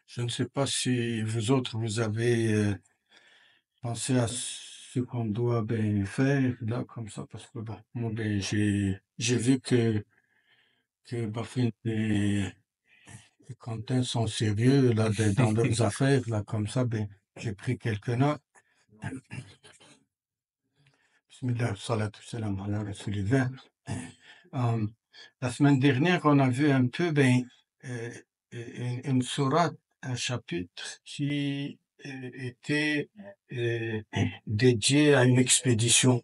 Je ne sais pas si vous autres, vous avez pensé à ce qu'on doit faire là, comme ça, parce que bon, moi, j'ai vu que Bafin et Quentin sont sérieux là, dans leurs affaires, là, comme ça, j'ai pris quelques notes. Bismillah, salatu salam ala rasulillah. Euh, la semaine dernière, on a vu un peu euh, une sourate, un chapitre qui était dédié à une expédition.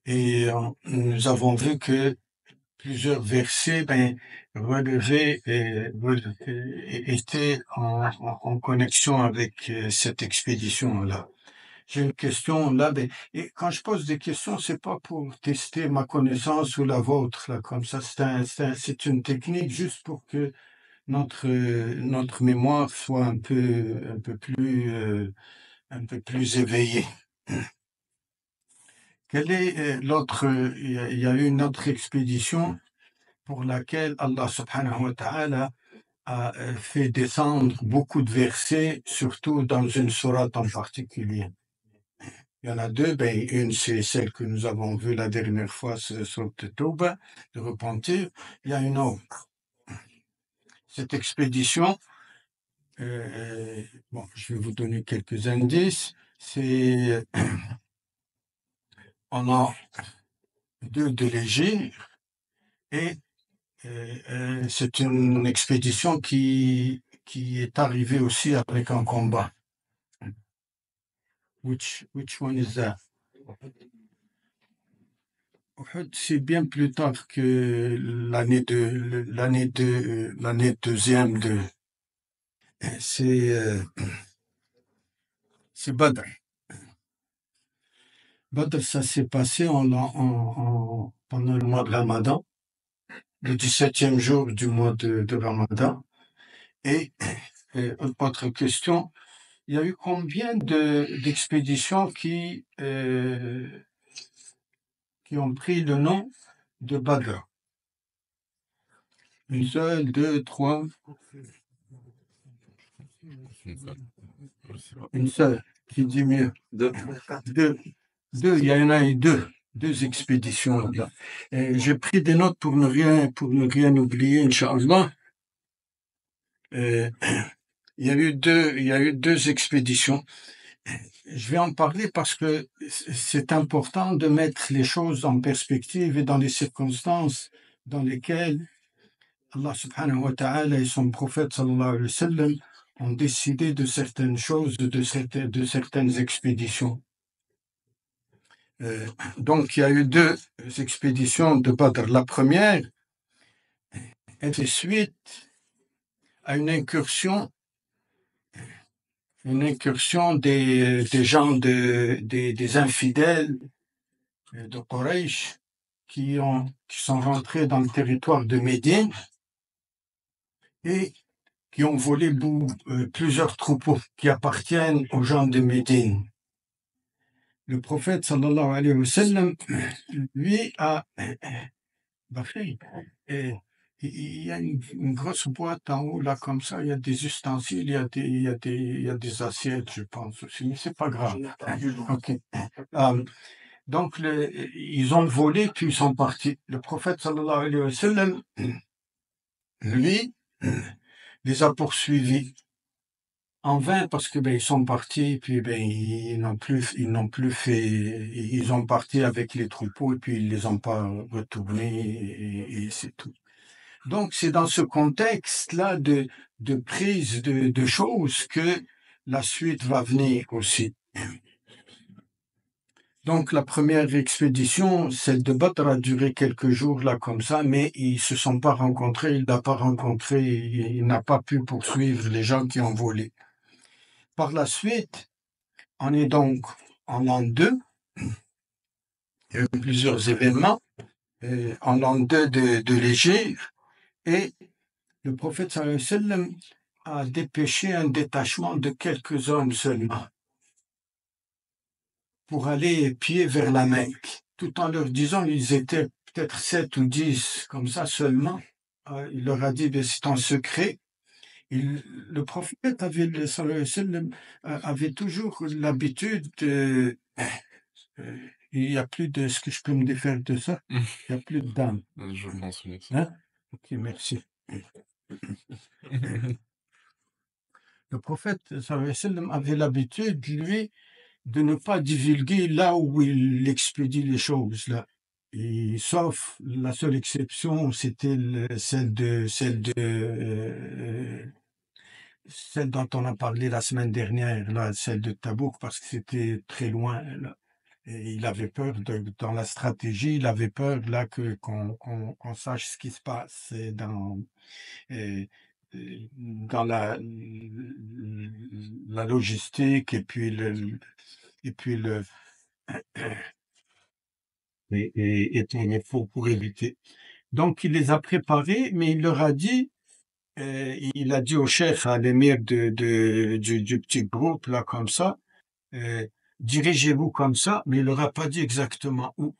Et nous avons vu que plusieurs versets relevaient étaient en connexion avec cette expédition-là. J'ai une question là, et quand je pose des questions, c'est pas pour tester ma connaissance ou la vôtre, là, comme ça. C'est une technique juste pour que notre mémoire soit un peu plus éveillée. Quelle est l'autre, il y a eu une autre expédition pour laquelle Allah subhanahu wa ta'ala a fait descendre beaucoup de versets, surtout dans une sourate en particulier. Il y en a deux, une c'est celle que nous avons vue la dernière fois, c'est sourate Tawbah, de repentir. Il y a une autre. Cette expédition, bon, je vais vous donner quelques indices. On a deux légers et c'est une expédition qui est arrivée aussi avec un combat. Which one is that? Uhud, c'est bien plus tard que l'année deuxième de. C'est Badr. Badr, ça s'est passé pendant le mois de Ramadan, le 17e jour du mois de Ramadan. Et autre question, il y a eu combien d'expéditions qui ont pris le nom de Badr? Une seule, deux, trois? Une seule, qui dit mieux? Deux, il y en a eu deux expéditions là. J'ai pris des notes pour ne rien oublier, Inch'Allah. Il y a eu deux expéditions. Je vais en parler parce que c'est important de mettre les choses en perspective et dans les circonstances dans lesquelles Allah subhanahu wa ta'ala et son prophète sallallahu alayhi wa sallam ont décidé de certaines choses, de certaines expéditions. Donc il y a eu deux expéditions de Badr. La première, elle fait suite à une incursion des gens, des infidèles de Quraysh qui sont rentrés dans le territoire de Médine et qui ont volé plusieurs troupeaux qui appartiennent aux gens de Médine. Le prophète sallallahu alayhi wa sallam, lui, il y a une grosse boîte en haut, là, comme ça, il y a des ustensiles, il y a des assiettes, je pense aussi, mais c'est pas grave. Ok. Donc, ils ont volé, puis ils sont partis. Le prophète, sallallahu alayhi wa sallam, lui, les a poursuivis en vain parce que ils sont partis, puis ils n'ont plus fait, ils ont parti avec les troupeaux et puis ils les ont pas retournés et c'est tout. Donc, c'est dans ce contexte-là de prise de choses que la suite va venir aussi. Donc, la première expédition, celle de Badr, a duré quelques jours, là, comme ça, mais ils se sont pas rencontrés, il n'a pas pu poursuivre les gens qui ont volé. Par la suite, on est donc en l'an 2, il y a eu plusieurs événements, en l'an 2 de l'Hégire, et le prophète sallallahu alayhi wa sallam a dépêché un détachement de quelques hommes seulement pour aller pied vers la Mecque, tout en leur disant, ils étaient peut-être 7 ou 10 comme ça seulement. Il leur a dit, c'est en secret, Le prophète sallallahu alayhi wa sallam, avait toujours l'habitude il n'y a plus de... Est-ce que je peux me défaire de ça? Il n'y a plus de dame. Je pense, oui. Hein? Ok, merci. Le prophète sallallahu alayhi wa sallam avait l'habitude, lui, de ne pas divulguer là où il expédie les choses, là. Et, sauf la seule exception, c'était celle dont on a parlé la semaine dernière, là, celle de Tabouk, parce que c'était très loin, là. Et il avait peur dans la stratégie, il avait peur là qu'on sache ce qui se passe euh, dans la logistique et puis et puis le et pour éviter. Donc il les a préparés, mais il leur a dit, il a dit au chef, à l'émir du petit groupe là comme ça, dirigez-vous comme ça, mais il leur a pas dit exactement où.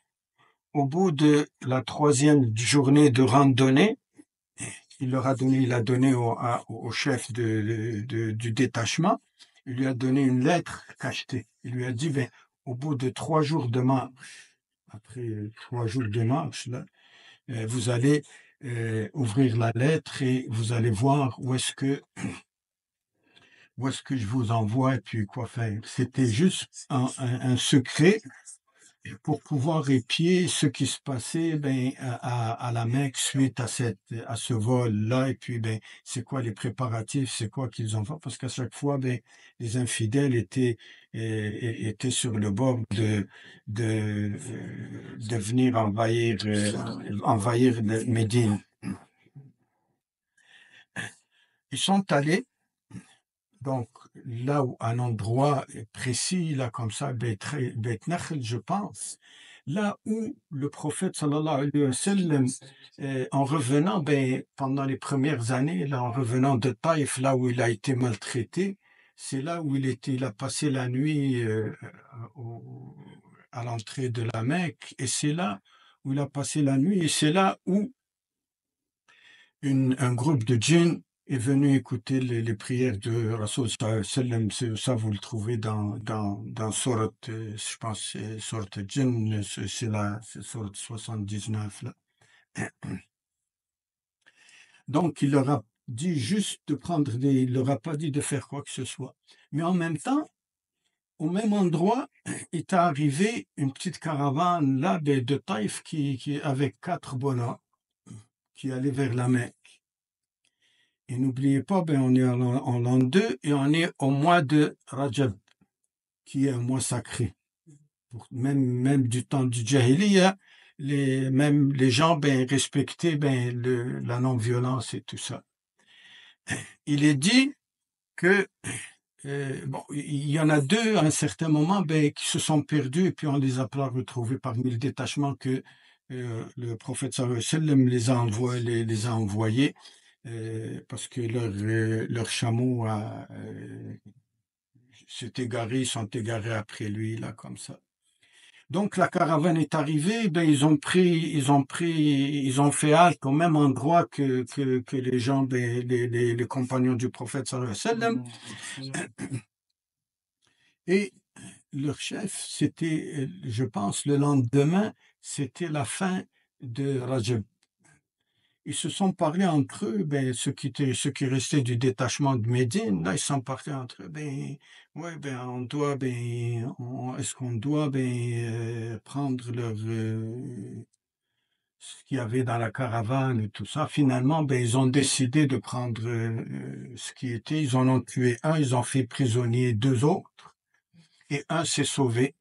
Au bout de la 3e journée de randonnée, il a donné au chef du détachement, il lui a donné une lettre cachetée. Il lui a dit, ben, au bout de 3 jours de marche, après 3 jours de marche, là, vous allez ouvrir la lettre et vous allez voir où est-ce que je vous envoie et puis quoi faire. C'était juste un secret pour pouvoir épier ce qui se passait ben, à la Mecque suite à ce vol-là. Et puis, ben, c'est quoi les préparatifs, c'est quoi qu'ils ont fait, parce qu'à chaque fois, ben, les infidèles étaient sur le bord de venir envahir Médine. Ils sont allés, donc là où un endroit précis, là comme ça, Beit Nakhl, je pense, là où le prophète sallallahu alayhi wa sallam, en revenant, ben, pendant les premières années, là, en revenant de Taïf, là où il a été maltraité, c'est là où il a passé la nuit à l'entrée de la Mecque, et c'est là où il a passé la nuit, et c'est là où un groupe de djinns est venu écouter les prières de Rasoul sallallahu alayhi wa sallam. Ça, vous le trouvez dans Surat, je pense, Surat Djinn, c'est Surat 79, là. Donc, il leur a dit juste de il leur a pas dit de faire quoi que ce soit. Mais en même temps, au même endroit, est arrivé une petite caravane là de Taïf avec 4 bonhommes qui allaient vers la Mecque. Et n'oubliez pas, ben, on est en l'an 2 et on est au mois de Rajab, qui est un mois sacré. Même du temps du Jahiliya, même les gens ben, respectaient ben, la non-violence et tout ça. Il est dit que bon, il y en a 2 à un certain moment ben, qui se sont perdus et puis on les a pas retrouvés parmi le détachement que le prophète sallallahu alayhi wa sallam les a envoyés parce que leur chameau s'est égaré, ils sont égarés après lui, là, comme ça. Donc la caravane est arrivée, ben ils ont fait halte au même endroit que les gens, les compagnons du prophète sallallahu alayhi wa sallam. Et leur chef, c'était, je pense, le lendemain, c'était la fin de Rajab. Ils se sont parlé entre eux, ben, ceux qui restaient du détachement de Médine, là, ils se sont parlé entre eux, ben, ouais, ben, est-ce qu'on doit, ben, prendre ce qu'il y avait dans la caravane et tout ça. Finalement, ben, ils ont décidé de prendre ce qui était, ils en ont tué un, ils ont fait prisonnier 2 autres, et un s'est sauvé.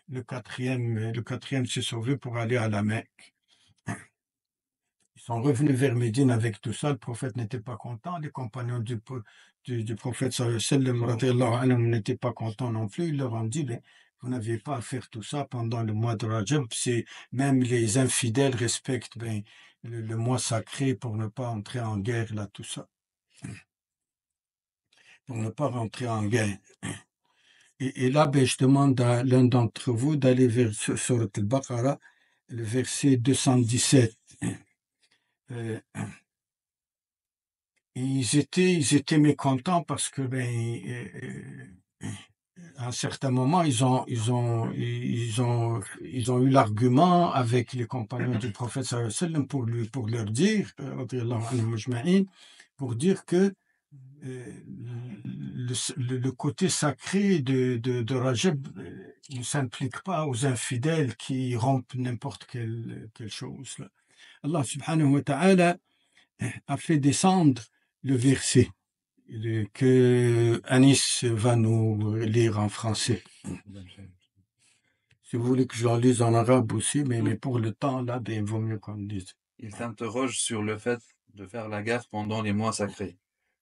Le quatrième s'est sauvé pour aller à la Mecque. Ils sont revenus vers Médine avec tout ça. Le prophète n'était pas content. Les compagnons du prophète sallallahu alayhi wa sallam n'étaient pas contents non plus. Ils leur ont dit, ben, vous n'aviez pas à faire tout ça pendant le mois de Rajab. Même les infidèles respectent ben, le mois sacré pour ne pas entrer en guerre, là, tout ça. Pour ne pas rentrer en guerre. Et là, ben, je demande à l'un d'entre vous d'aller vers Surat al-Baqarah, le verset 217. ils étaient mécontents parce que à un certain moment, ils ont eu l'argument avec les compagnons du prophète sallallahu alayhi wa sallam pour leur dire, radiyallahu anhum ajma'in, pour dire que le côté sacré de Rajab ne s'implique pas aux infidèles qui rompent n'importe quelle chose. Là. Allah subhanahu wa ta'ala a fait descendre le verset que Anis va nous lire en français. Si vous voulez que je l'en lise en arabe aussi, mais pour le temps, là, il vaut mieux qu'on le dise. Il s'interroge sur le fait de faire la guerre pendant les mois sacrés.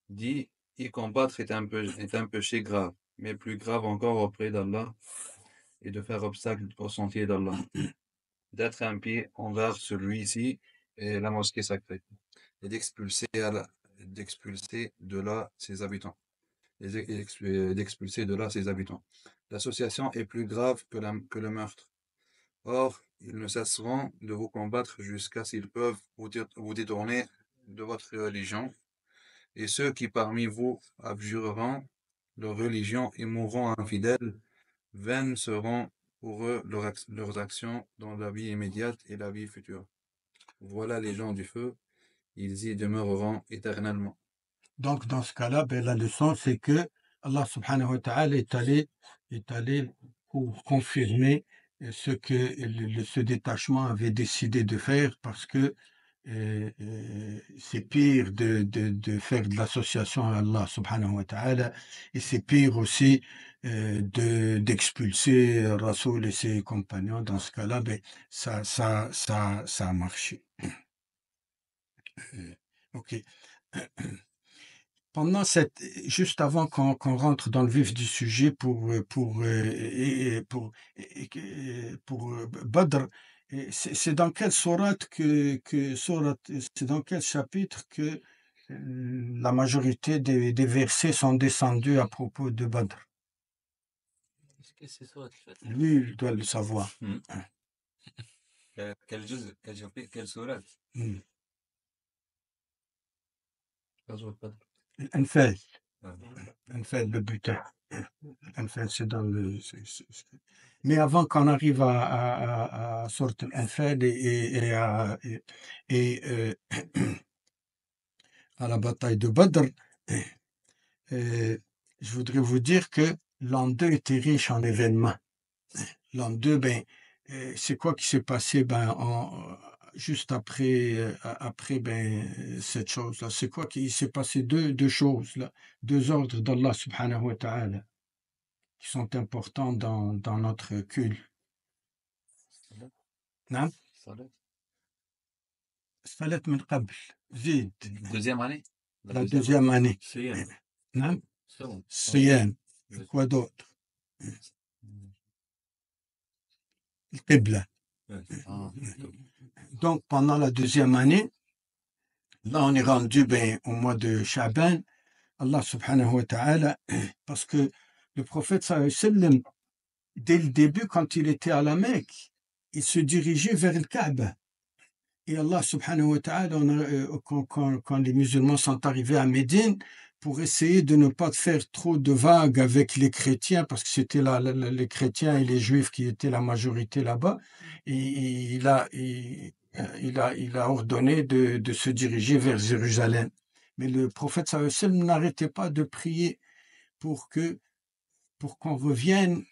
Dit, y combattre est un péché grave, mais plus grave encore auprès d'Allah, et de faire obstacle au sentier d'Allah, d'être impie envers celui-ci et la mosquée sacrée, et d'expulser de là ses habitants. D'expulser de là ses habitants. L'association est plus grave que le meurtre. Or, ils ne cesseront de vous combattre jusqu'à ce qu'ils peuvent vous détourner de votre religion. Et ceux qui parmi vous abjureront leur religion et mourront infidèles, vaines seront pour eux leurs actions dans la vie immédiate et la vie future. Voilà les gens du feu, ils y demeureront éternellement. Donc, dans ce cas-là, la leçon, c'est que Allah subhanahu wa ta'ala est allé pour confirmer ce que ce détachement avait décidé de faire parce que c'est pire de faire de l'association à Allah subhanahu wa ta'ala et c'est pire aussi d'expulser Rasoul et ses compagnons. Dans ce cas-là, ça a marché. Ok. Pendant juste avant qu'on rentre dans le vif du sujet pour Badr, c'est dans quelle sourate c'est dans quel chapitre que la majorité des versets sont descendus à propos de Badr? Est-ce que c'est ça, Lui, il doit le savoir. Quelle sourate? Anfal, le butin. Anfal, c'est dans le. Mais avant qu'on arrive à sorte Anfal à la bataille de Badr, je voudrais vous dire que l'an 2 était riche en événements. L'an 2, c'est quoi qui s'est passé juste après cette chose-là? C'est quoi qui s'est passé? Deux choses, là, deux ordres d'Allah subhanahu wa ta'ala qui sont importants dans notre culte. Non? Salat min qabl. Zid. Deuxième année? La deuxième année. Siyam. Non? Sawm. Siyam. Quoi d'autre? Le Qibla. Donc, pendant la deuxième année, là, on est rendu au mois de Shaban, Allah subhanahu wa ta'ala, parce que le prophète sallallahu alayhi wa sallam, dès le début, quand il était à la Mecque, il se dirigeait vers le Kaaba. Et Allah subhanahu wa ta'ala, quand les musulmans sont arrivés à Médine, pour essayer de ne pas faire trop de vagues avec les chrétiens, parce que c'était les chrétiens et les juifs qui étaient la majorité là-bas, et il a ordonné de se diriger vers Jérusalem. Mais le prophète sallallahu alayhi wa sallam n'arrêtait pas de prier pour qu'on revienne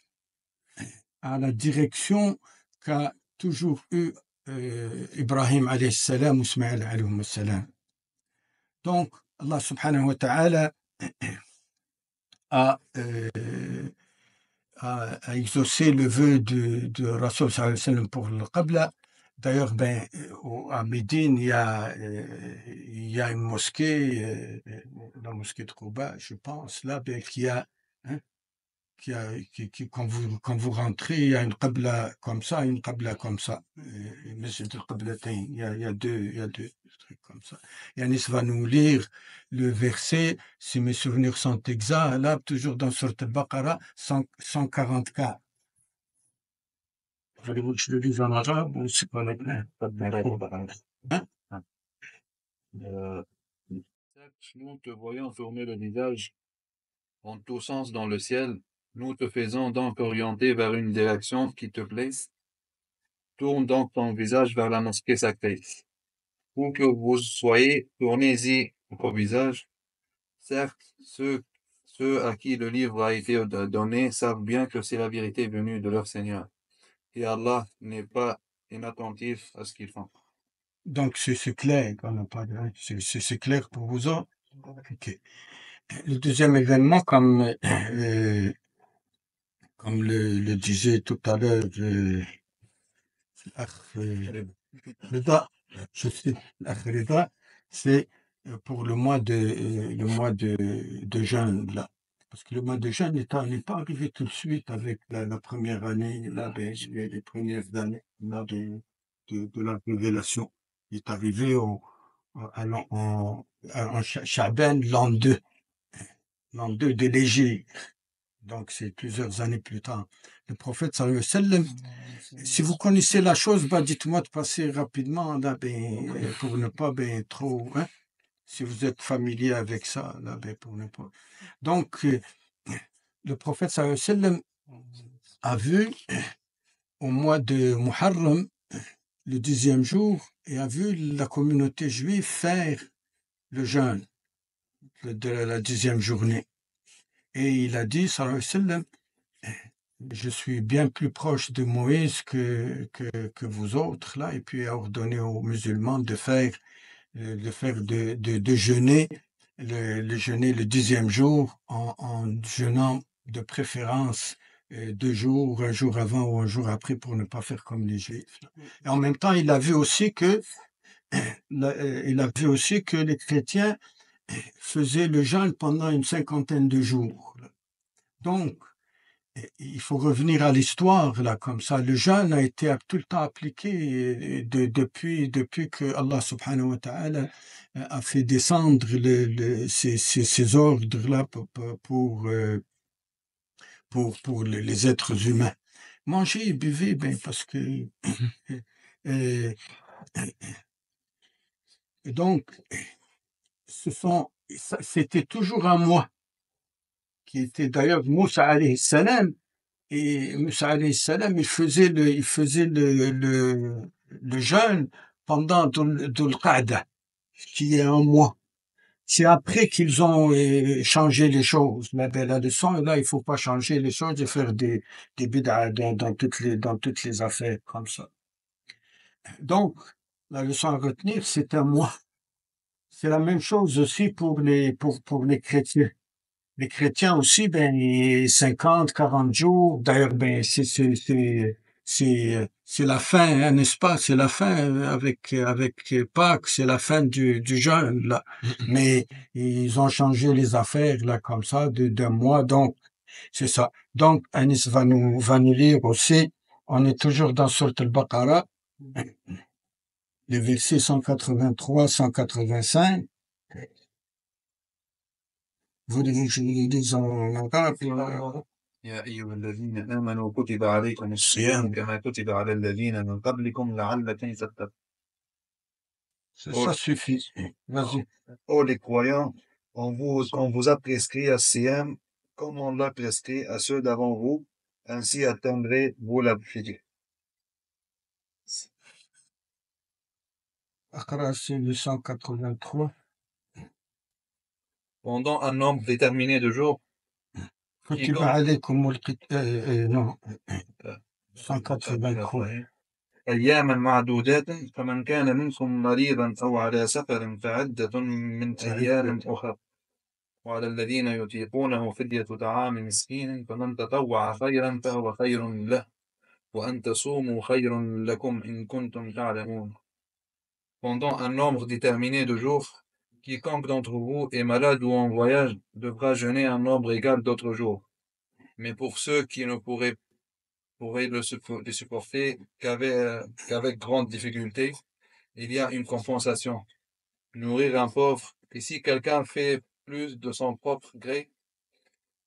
à la direction qu'a toujours eu Ibrahim alayhi salam ou Ismaël alayhi salam. Donc, Allah subhanahu wa ta'ala a exaucé le vœu de Rasul sallallahu alayhi wa sallam pour le Qabla. D'ailleurs, à Médine, il y a une mosquée, la mosquée de Quba, je pense, là, quand vous rentrez, il y a une qabla comme ça, une qabla comme ça. Mais c'est deux qablatayn. Il y a deux trucs comme ça. Yanis va nous lire le verset, si mes souvenirs sont exacts, là, toujours dans Surat al-Baqarah, 144. Voulez-vous que je le lise en arabe ou c'est pas la peine? Nous te voyons tourner le visage en tous sens dans le ciel. Nous te faisons donc orienter vers une direction qui te plaît. Tourne donc ton visage vers la mosquée sacrée. Où que vous soyez, tournez-y vos visages. Certes, ceux à qui le livre a été donné savent bien que c'est la vérité venue de leur Seigneur. Et Allah n'est pas inattentif à ce qu'ils font. Donc, c'est clair, on n'a pas c'est clair pour vous autres. Ok. Le deuxième événement, comme le disait tout à l'heure Rida, Rida, c'est pour le mois de jeûne, là. Parce que le mois de jeûne n'est pas arrivé tout de suite avec la première année, là, les premières années là, de la révélation. Il est arrivé en Chaban, l'an 2 de l'Égypte. Donc, c'est plusieurs années plus tard. Le prophète, sallallahu alayhi wa sallam, si vous connaissez la chose, bah, dites-moi de passer rapidement, là, pour ne pas trop, hein, si vous êtes familier avec ça, là, pour ne pas. Donc, le prophète, sallallahu alayhi wa sallam, a vu au mois de Muharram, le 10e jour, et a vu la communauté juive faire le jeûne de la 10e journée. Et il a dit, sallallahu alayhi wa sallam, je suis bien plus proche de Moïse que vous autres, là, et puis a ordonné aux musulmans de jeûner, le jeûner le 10e jour en jeûnant de préférence 2 jours, un jour avant ou un jour après pour ne pas faire comme les Juifs. Et en même temps, il a vu aussi que les chrétiens faisaient le jeûne pendant une 50aine de jours. Donc, il faut revenir à l'histoire, là, comme ça. Le jeûne a été tout le temps appliqué depuis que Allah subhanahu wa ta'ala a fait descendre ces ordres-là pour les êtres humains. Mangez et buvez, parce que euh, donc, c'était toujours un mois qui était d'ailleurs Moussa alayhi salam. Et Moussa alayhi salam, il faisait le jeûne pendant Dhul Qa'da, qui est un mois. C'est après qu'ils ont changé les choses. Mais la leçon, là, il faut pas changer les choses et faire des bid'a dans toutes les affaires comme ça. Donc, la leçon à retenir, c'est un mois. C'est la même chose aussi pour les chrétiens. Les chrétiens aussi, 50, 40 jours. D'ailleurs, c'est la fin, hein, n'est-ce pas? C'est la fin avec Pâques, c'est la fin du jeûne, là. Mais ils ont changé les affaires, là, comme ça, d'un mois. Donc, c'est ça. Donc, Anis va nous lire aussi. On est toujours dans Sourate al-Baqarah, les versets 183, 185. Vous voulez que je les lise en arabe? يا أيها الذين آمنوا كتب عليكم الصيام كما كتب على الذين من قبلكم لعلكم تتقون. Ça suffit. Vas-y. Ô les croyants, on vous a prescrit à Siyam comme on l'a prescrit à ceux d'avant vous, ainsi atteindrez-vous la piété. Akra, c'est le 183. Pendant un nombre déterminé de jours, كتب عليكم non, 183. أياما معدودات فمن كان منكم مريضا أو على سفر فعدة من أيام أخر وعلى الذين يطيقونه فدية طعام مسكين فمن تطوع خيرا فهو خير له وأن تصوموا خير لكم إن كنتم تعلمون. Pendant un nombre déterminé de jours, quiconque d'entre vous est malade ou en voyage devra jeûner un nombre égal d'autres jours. Mais pour ceux qui ne pourraient le supporter qu'avec grande difficulté, il y a une compensation. Nourrir un pauvre, et si quelqu'un fait plus de son propre gré,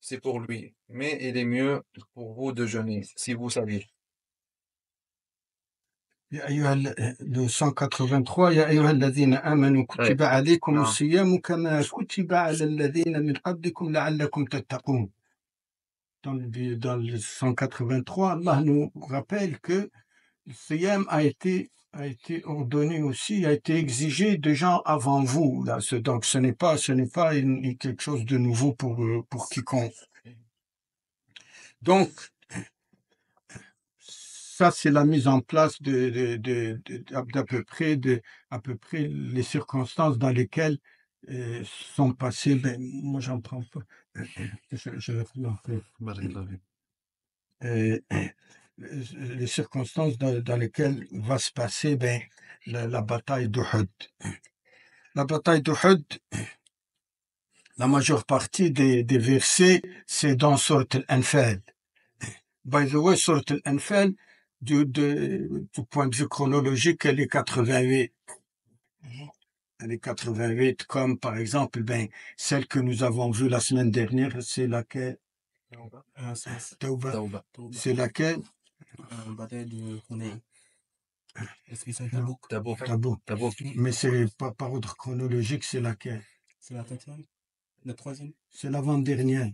c'est pour lui. Mais il est mieux pour vous de jeûner, si vous saviez. Le 183, يا أيها الذين آمنوا كتب عليكم نعم. الصيام كما كتب على الذين من قبلكم لعلكم تتقون. Dans le 183, Allah nous rappelle que le siyam a été ordonné aussi, a été exigé de gens avant vous. Là. Donc ce n'est pas quelque chose de nouveau pour quiconque. Donc, ça, c'est la mise en place d'à peu près les circonstances dans lesquelles sont passées. Ben, moi, j'en prends pas. Je vais vous en faire. Les circonstances dans lesquelles va se passer la bataille d'Uhud. La bataille d'Uhud, la majeure partie des versets, c'est dans Surat Al-Anfal. By the way, Surat Al-Anfal, du point de vue chronologique, elle est 88. Elle est 88, comme par exemple, celle que nous avons vue la semaine dernière, c'est laquelle? Tawba. C'est laquelle? Bataille de Hunayn. Est-ce que c'est Tabouk. Tabouk. Mais c'est pas par ordre chronologique, c'est laquelle? C'est la quatrième? La troisième? C'est l'avant-dernière.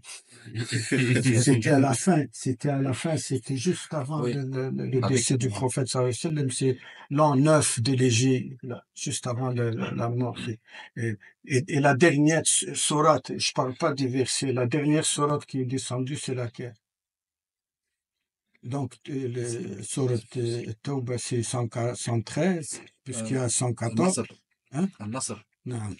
C'était à la fin. C'était juste avant Oui. le décès du prophète sallallahu alayhi wa sallam. C'est l'an 9 de l'Égypte, juste avant la mort. Et la dernière sourate, je parle pas des versets, la dernière sourate qui est descendue, c'est laquelle? Donc, le sourate Tawba, c'est 113, puisqu'il y a 114. Hein? Al-Nasr. Non.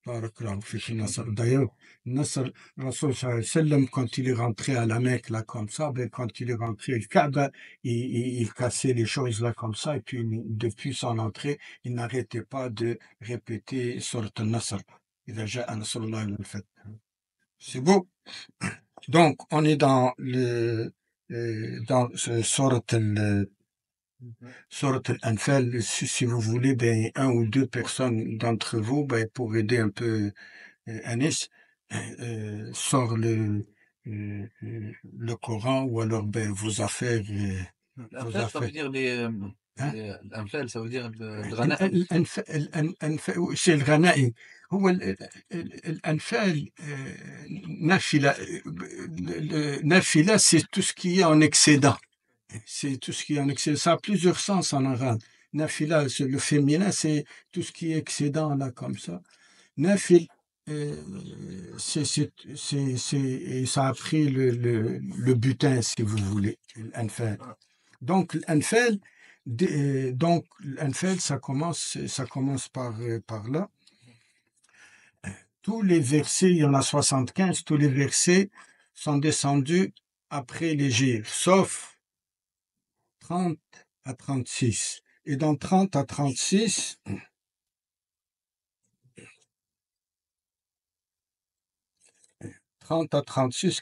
D'ailleurs, Nasr, Rasul sallallahu alayhi wa sallam, quand il est rentré à la Mecque, là, comme ça, quand il est rentré au Kaaba, il cassait les choses là, comme ça, et puis, depuis son entrée, il n'arrêtait pas de répéter Surat al-Nasr. C'est beau. Donc, on est dans ce Surat Al-Anfal, si vous voulez, un ou deux personnes d'entre vous, pour aider un peu Anis, sort le Coran ou alors vos affaires. L'Anfal, ça veut dire l'Anfal, ça veut dire le Ghanaïm. C'est le Ghanaïm. هو الأنفال نافلة, c'est tout ce qui est en excédent. C'est tout ce qui est en excédent. Ça a plusieurs sens en arabe. Nafila, le féminin, c'est tout ce qui est excédent, là, comme ça. Nafil, et ça a pris le butin, si vous voulez, l'anfal. Donc, l'anfal, ça commence par là. Tous les versets, il y en a 75, tous les versets sont descendus après l'Hégire, sauf 30 à 36. Et dans 30 à 36,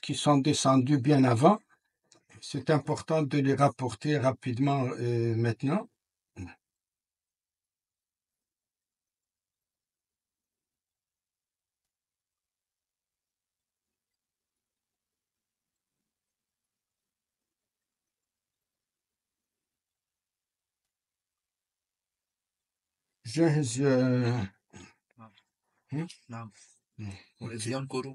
qui sont descendus bien avant, c'est important de les rapporter rapidement maintenant. جاهز يا نعم. Okay. وإذ ينكر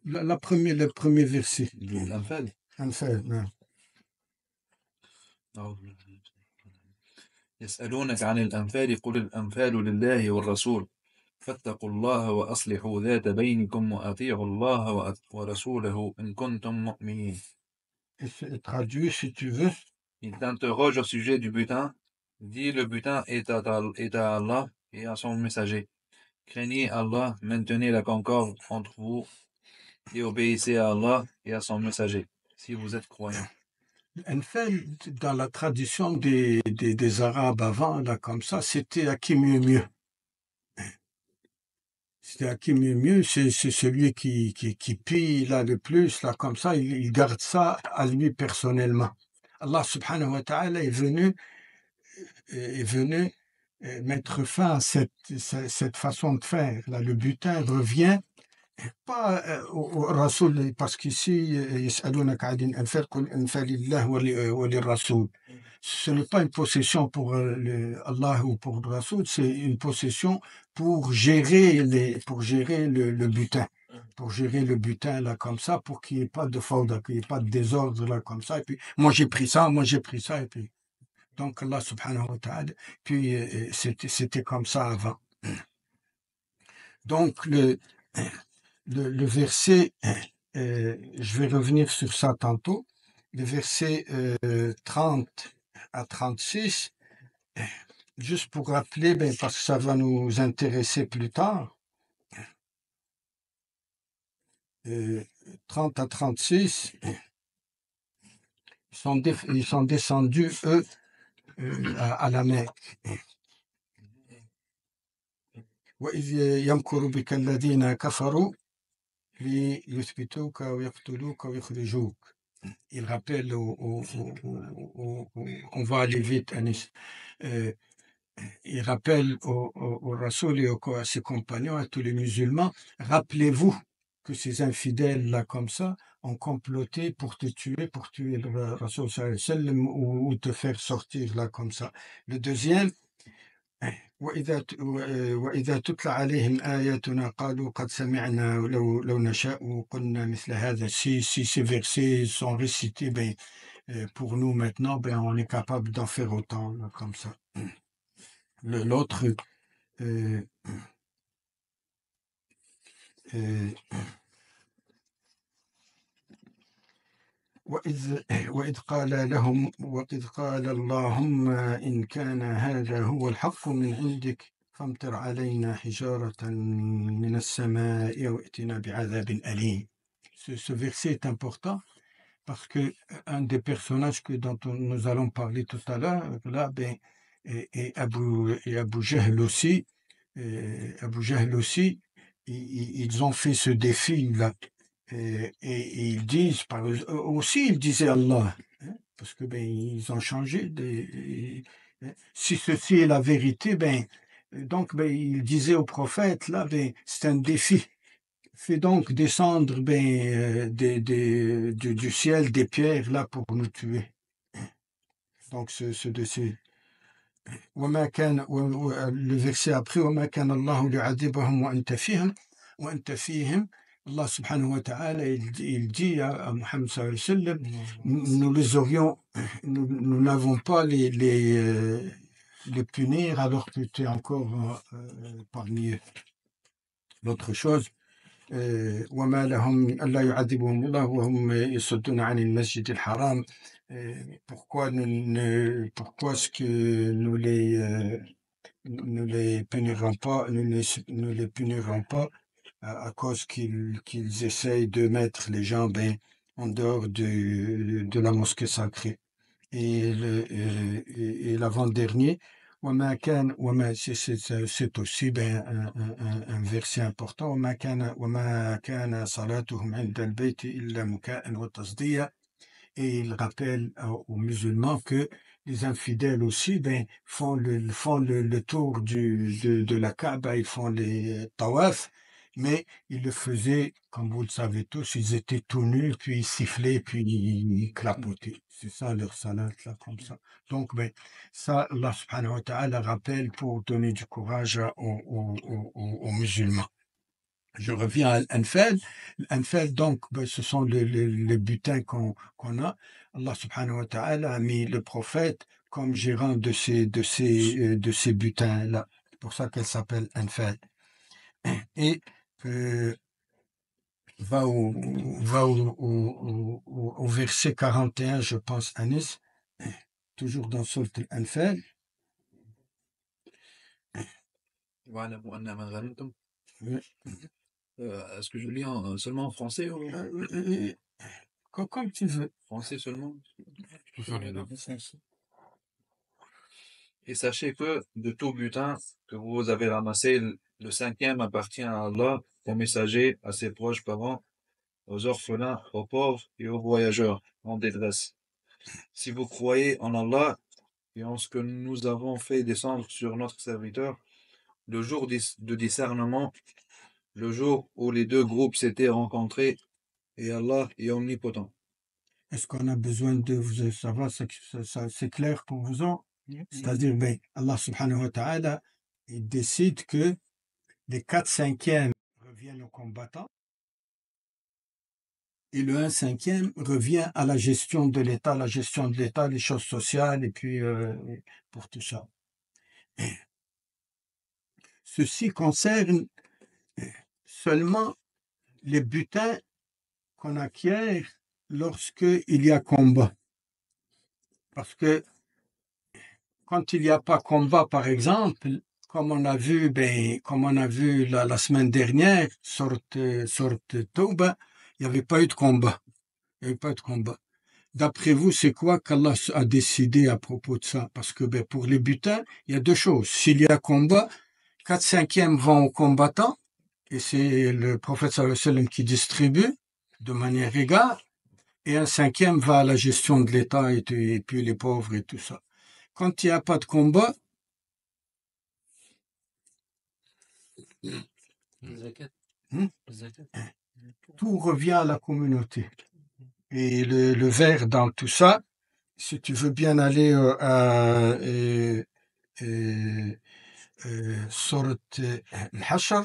le premier verset. الأنفال. Anfal, نعم. يسألونك عن الأنفال قل الأنفال لله والرسول فاتقوا الله وأصلحوا ذات بينكم وأطيعوا الله ورسوله إن كنتم مؤمنين. Traduit si tu veux. Il t'interroge au sujet du butin. Dis le butin est à Allah et à son messager. Craignez Allah, maintenez la concorde entre vous et obéissez à Allah et à son messager, si vous êtes croyants. L'anfal, dans la tradition des Arabes avant, là, comme ça, c'était à qui mieux. C'était à qui mieux, c'est celui qui pille là le plus, là, comme ça, il garde ça à lui personnellement. Allah subhanahu wa ta'ala est venu mettre fin à cette façon de faire. Là, le butin revient pas au Rasoul, parce qu'ici, يسألونك عن الأنفال قل الأنفال لله وللرسول. Ce n'est pas une possession pour Allah ou pour le Rasoul, c'est une possession pour gérer le butin. Pour gérer le butin là comme ça, pour qu'il n'y ait pas de fawda, qu'il n'y ait pas de désordre là comme ça. Et puis, moi j'ai pris ça, et puis. Donc Allah subhanahu wa ta'ala, puis c'était comme ça avant. Donc le verset, je vais revenir sur ça tantôt, le verset 30 à 36, juste pour rappeler, parce que ça va nous intéresser plus tard, 30 à 36, ils sont descendus, eux, à la Mecque. وإذ يمكر بك الذين كفروا ليثبتوك ويقتلوك ويخرجوك. Il rappelle on va aller vite, Anis. Il rappelle au Rasoul et à ses compagnons, à tous les musulmans, rappelez-vous que ces infidèles-là, comme ça, ont comploté pour tuer le Rasoul ou te faire sortir là comme ça. Le deuxième, وإذا تتلى عليهم آياتنا قالوا قد سمعنا لو نشاء قلنا مثل هذا. Si ces versets sont récités, pour nous maintenant, on est capable d'en faire autant, là, comme ça. L'autre, وإذ قال اللهم إن كان هذا هو الحق من عندك فامطر علينا حجارة من السماء وائتنا بعذاب أليم. Ce verset est important parce que un des personnages dont nous allons parler tout à l'heure, là, et Abu Jahl aussi, ils ont fait ce défi-là. Et ils disent, aussi ils disaient Allah, hein, parce que ils ont changé. Si ceci est la vérité, donc ils disaient au prophète, là, c'est un défi. Fais donc descendre du ciel des pierres là pour nous tuer. Donc ce défi. Le verset après, وما كان الله ليعذبهم وأنت فيهم. Allah subhanahu wa ta'ala, il dit à Muhammad sallallahu alayhi wa sallam, nous n'avons pas les punir alors que tu es encore parmi eux. L'autre chose, وما لهم ألا يعذبهم الله وهم يصدون عن المسجد الحرام. Pourquoi est-ce que nous les punirons pas, nous les punirons pas à cause qu'ils essayent de mettre les gens en dehors de la mosquée sacrée. Et l'avant-dernier, c'est aussi un verset important. Et il rappelle aux musulmans que les infidèles aussi font le tour de la Kaaba, ils font les tawaf, mais ils le faisaient, comme vous le savez tous, ils étaient tout nus, puis ils sifflaient, puis ils clapotaient. C'est ça leur salat, là, comme ça. Donc, ça, Allah subhanahu wa ta'ala rappelle pour donner du courage aux musulmans. Je reviens à l'Anfal. L'Anfal, donc, ce sont les butins qu'on a. Allah subhanahu wa ta'ala a mis le prophète comme gérant de ces butins-là. C'est pour ça qu'elle s'appelle Anfal. Et va au verset 41, je pense, Anis, toujours dans Sourate Al-Anfal. Est-ce que je lis seulement en français ou Comme tu veux. français seulement? Toujours les deux. Et sachez que de tout butin que vous avez ramassé, le cinquième appartient à Allah, aux messagers, à ses proches parents, aux orphelins, aux pauvres et aux voyageurs en détresse. Si vous croyez en Allah et en ce que nous avons fait descendre sur notre serviteur, le jour de discernement, le jour où les deux groupes s'étaient rencontrés, et Allah est omnipotent. Est-ce qu'on a besoin de vous savoir, c'est clair pour vous autres? C'est-à-dire, ben, Allah subhanahu wa ta'ala, il décide que les 4/5 reviennent aux combattants et le 1/5 revient à la gestion de l'État, les choses sociales et puis pour tout ça. Ceci concerne seulement les butins qu'on acquiert lorsqu'il y a combat. Parce que quand il n'y a pas combat, par exemple, comme on a vu, la semaine dernière, sorte Tauba, il n'y avait pas eu de combat. Il n'y avait pas de combat. D'après vous, c'est quoi qu'Allah a décidé à propos de ça? Parce que pour les butins, il y a deux choses. S'il y a combat, 4/5 vont aux combattants, et c'est le prophète sallallahu alayhi wa sallam qui distribue de manière égale, et 1/5 va à la gestion de l'État et puis les pauvres et tout ça. Quand il n'y a pas de combat, tout revient à la communauté. Et le vert dans tout ça, si tu veux bien aller à Surat Al-Hashr,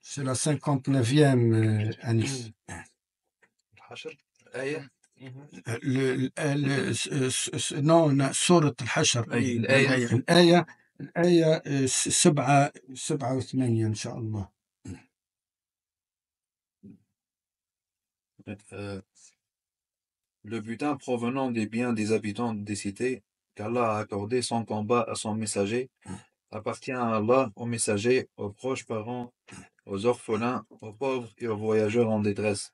c'est la 59e Anis. Non, Surat Al-Hashr. الآية 87 إن شاء الله. Le butin provenant des biens des habitants des cités qu'Allah a accordé sans combat à son messager appartient à Allah, aux messagers, aux proches parents, aux orphelins, aux pauvres et aux voyageurs en détresse,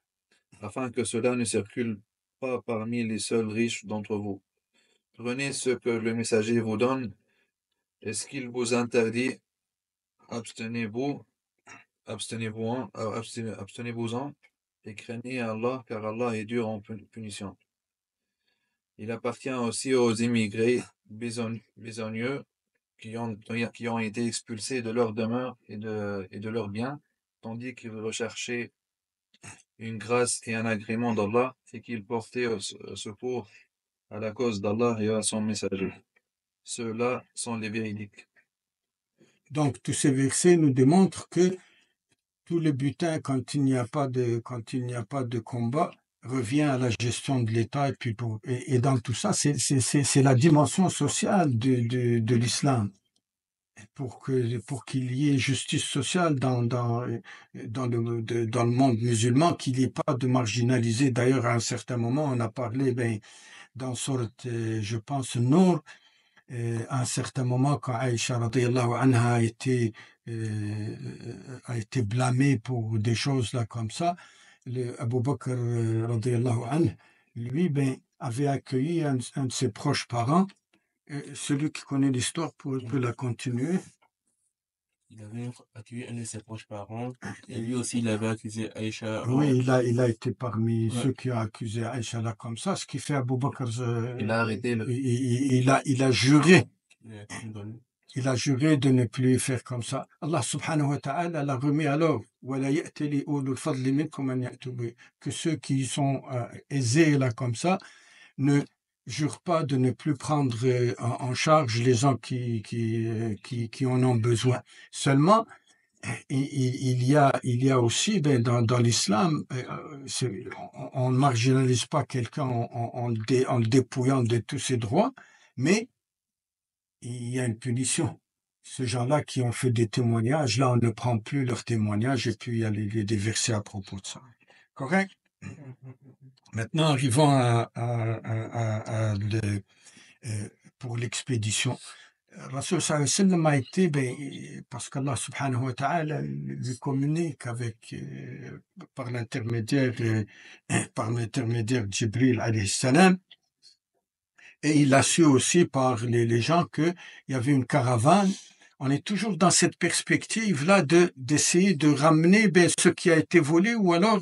afin que cela ne circule pas parmi les seuls riches d'entre vous. Prenez ce que le messager vous donne, et ce qu'il vous interdit, abstenez-vous-en, et craignez Allah, car Allah est dur en punition. Il appartient aussi aux immigrés besogneux qui ont été expulsés de leur demeure et de leurs biens, tandis qu'ils recherchaient une grâce et un agrément d'Allah, et qu'ils portaient au secours à la cause d'Allah et à son messager. Ceux-là sont les véridiques. Donc, tous ces versets nous démontrent que tout le butin, quand il n'y a pas de combat, revient à la gestion de l'État. Et dans tout ça, c'est la dimension sociale de l'islam. Pour qu'il y ait justice sociale dans le monde musulman, qu'il n'y ait pas de marginalisés. D'ailleurs, à un certain moment, on a parlé, dans sorte, je pense, Nour, à un certain moment, quand Aïcha radiyallahu anha a été blâmée pour des choses là comme ça, Abu Bakr radiyallahu anhu, lui, avait accueilli un de ses proches parents. Celui qui connaît l'histoire peut la continuer. Il avait accueilli un de ses proches parents, et lui aussi, il avait accusé Aïcha. Oui, il a été parmi ceux qui ont accusé Aïcha là comme ça, ce qui fait Abu Bakr, Il a arrêté il a juré. Il a juré de ne plus faire comme ça. Allah subhanahu wa ta'ala l'a remis alors. Que ceux qui sont aisés là comme ça ne jurent pas de ne plus prendre en charge les gens qui en ont besoin. Seulement, il y a aussi, dans l'islam, on ne marginalise pas quelqu'un en le dépouillant de tous ses droits, mais il y a une punition. Ces gens-là qui ont fait des témoignages, là, on ne prend plus leurs témoignages, et puis il y a des versets à propos de ça. Correct? Maintenant, arrivons pour l'expédition. Rasul sallallahu alayhi wa sallam a été, parce qu'Allah subhanahu wa ta'ala lui communique par l'intermédiaire de Jibril alayhi salam, et il a su aussi par les gens qu'il y avait une caravane. On est toujours dans cette perspective-là d'essayer de ramener ce qui a été volé, ou alors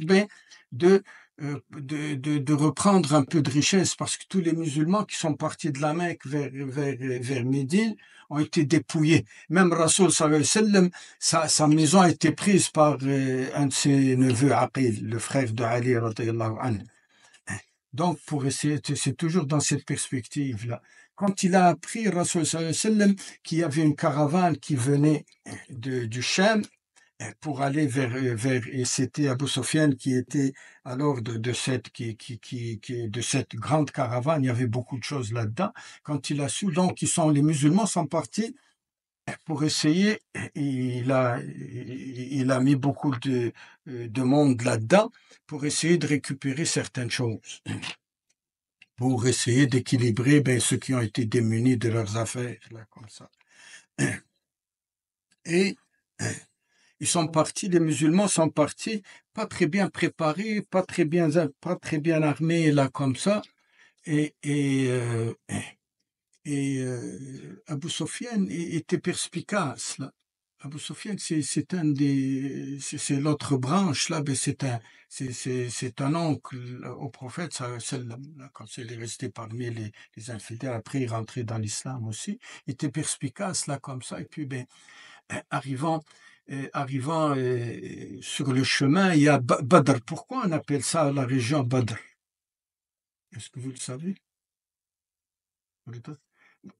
de de reprendre un peu de richesse, parce que tous les musulmans qui sont partis de la Mecque vers Médine ont été dépouillés. Même Rasoul sallallahu alayhi wa sallam, sa maison a été prise par un de ses neveux, Aqil, le frère de Ali radiyallahu anhu. Donc, pour essayer, c'est toujours dans cette perspective-là. Quand il a appris, Rasoul sallallahu alayhi wa sallam, qu'il y avait une caravane qui venait du Cham pour aller et c'était Abu Sufyan qui était à l'ordre de cette grande caravane. Il y avait beaucoup de choses là-dedans. Quand il a su, donc, les musulmans sont partis pour essayer. Il a mis beaucoup de monde là-dedans pour essayer de récupérer certaines choses, pour essayer d'équilibrer ceux qui ont été démunis de leurs affaires, là, comme ça. Et ils sont partis, les musulmans sont partis, pas très bien préparés, pas très bien armés, là, comme ça. Et Abu Sufyan était perspicace, là. Abu Sufyan, c'est l'autre branche, là, c'est un oncle au prophète, quand il est resté parmi les infidèles, après il rentrait dans l'islam aussi, il était perspicace, là, comme ça, et puis, arrivant sur le chemin, il y a Badr. Pourquoi on appelle ça la région Badr? Est-ce que vous le savez?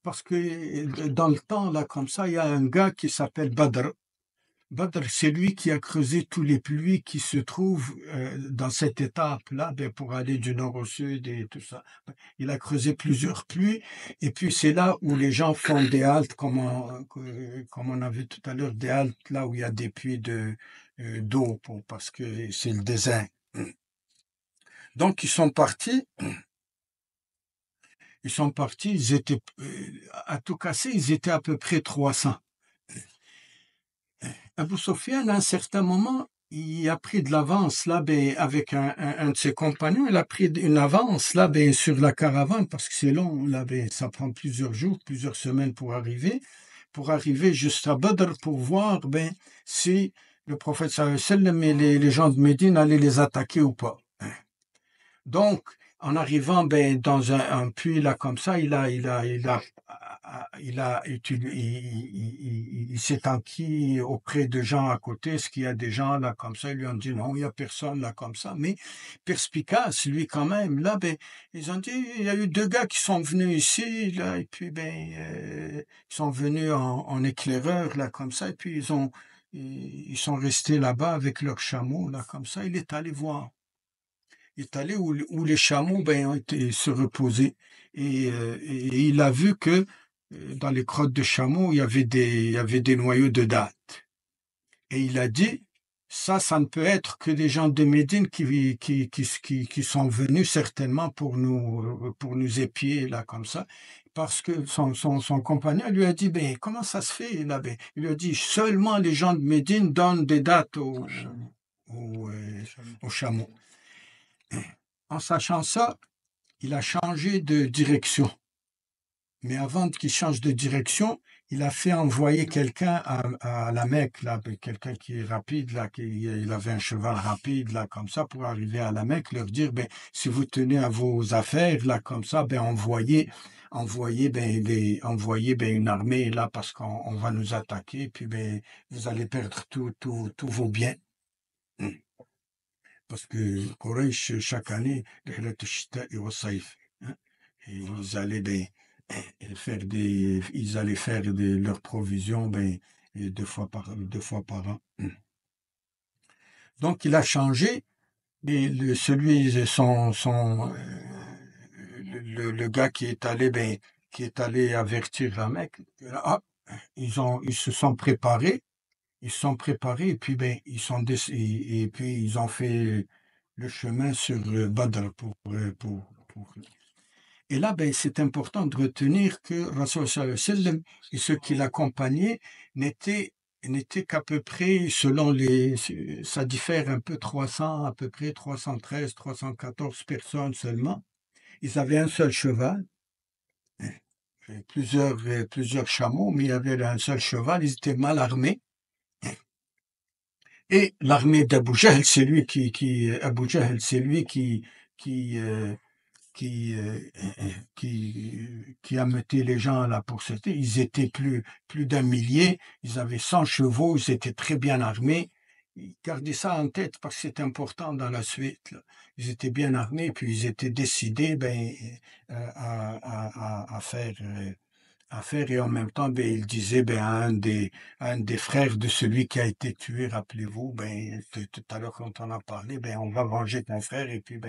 Parce que dans le temps, là, comme ça, il y a un gars qui s'appelle Badr. Badr, c'est lui qui a creusé tous les puits qui se trouvent dans cette étape-là, pour aller du nord au sud et tout ça. Il a creusé plusieurs puits, et puis c'est là où les gens font des haltes, comme on a vu tout à l'heure, des haltes là où il y a des puits d'eau, parce que c'est le désert. Donc ils sont partis, ils étaient, à tout casser, ils étaient à peu près 300. Abu Sufyan, à un certain moment, il a pris de l'avance là, avec un de ses compagnons, il a pris une avance là, sur la caravane, parce que c'est long, là, ça prend plusieurs jours, plusieurs semaines pour arriver juste à Badr pour voir si le prophète sallallahu alayhi wa sallam et les gens de Médine allaient les attaquer ou pas. Donc, en arrivant dans un puits là comme ça, il s'est enquis auprès de gens à côté, est-ce qu'il y a des gens là comme ça? Ils lui ont dit non, il n'y a personne là comme ça, mais perspicace, lui quand même. Là, ils ont dit, il y a eu 2 gars qui sont venus ici, là, et puis ils sont venus en éclaireur là comme ça, et puis ils sont restés là-bas avec leurs chameaux là comme ça. Il est allé voir. Il est allé où les chameaux ont été se reposer, et il a vu que dans les crottes de chameaux, il y avait des noyaux de dattes. Et il a dit, ça ne peut être que des gens de Médine qui sont venus certainement pour nous épier, là, comme ça. Parce que son compagnon lui a dit, comment ça se fait, là, il lui a dit, seulement les gens de Médine donnent des dattes aux chameaux. En sachant ça, il a changé de direction. Mais avant qu'il change de direction, il a fait envoyer quelqu'un à la Mecque, là, quelqu'un qui est rapide, là, il avait un cheval rapide, là, comme ça, pour arriver à la Mecque, leur dire, si vous tenez à vos affaires, là, comme ça, envoyez une armée, là, parce qu'on va nous attaquer, puis vous allez perdre tous vos biens. Parce que Quraysh, chaque année, ils allaient faire leurs provisions 2 fois par an. Donc il a changé, et le gars qui est allé avertir la Mecque, ils se sont préparés. Ils sont préparés, et puis ils ont fait le chemin sur Badr Et là, c'est important de retenir que Rasul sallallahu alayhi wa sallam et ceux qui l'accompagnaient n'étaient qu'à peu près, ça diffère un peu, 300, à peu près 313, 314 personnes seulement. Ils avaient un seul cheval, plusieurs chameaux, mais il y avait un seul cheval, ils étaient mal armés. Et l'armée d'Abu Jahl, c'est lui Abu Jahl, c'est lui qui, qui, euh, qui a mené les gens à la poursuite. Ils étaient plus d'un millier, ils avaient 100 chevaux, ils étaient très bien armés. Gardez ça en tête parce que c'est important dans la suite, là. Ils étaient bien armés, puis ils étaient décidés à faire, et en même temps, il disait à un des frères de celui qui a été tué, rappelez-vous, tout à l'heure quand on a parlé, on va venger ton frère et puis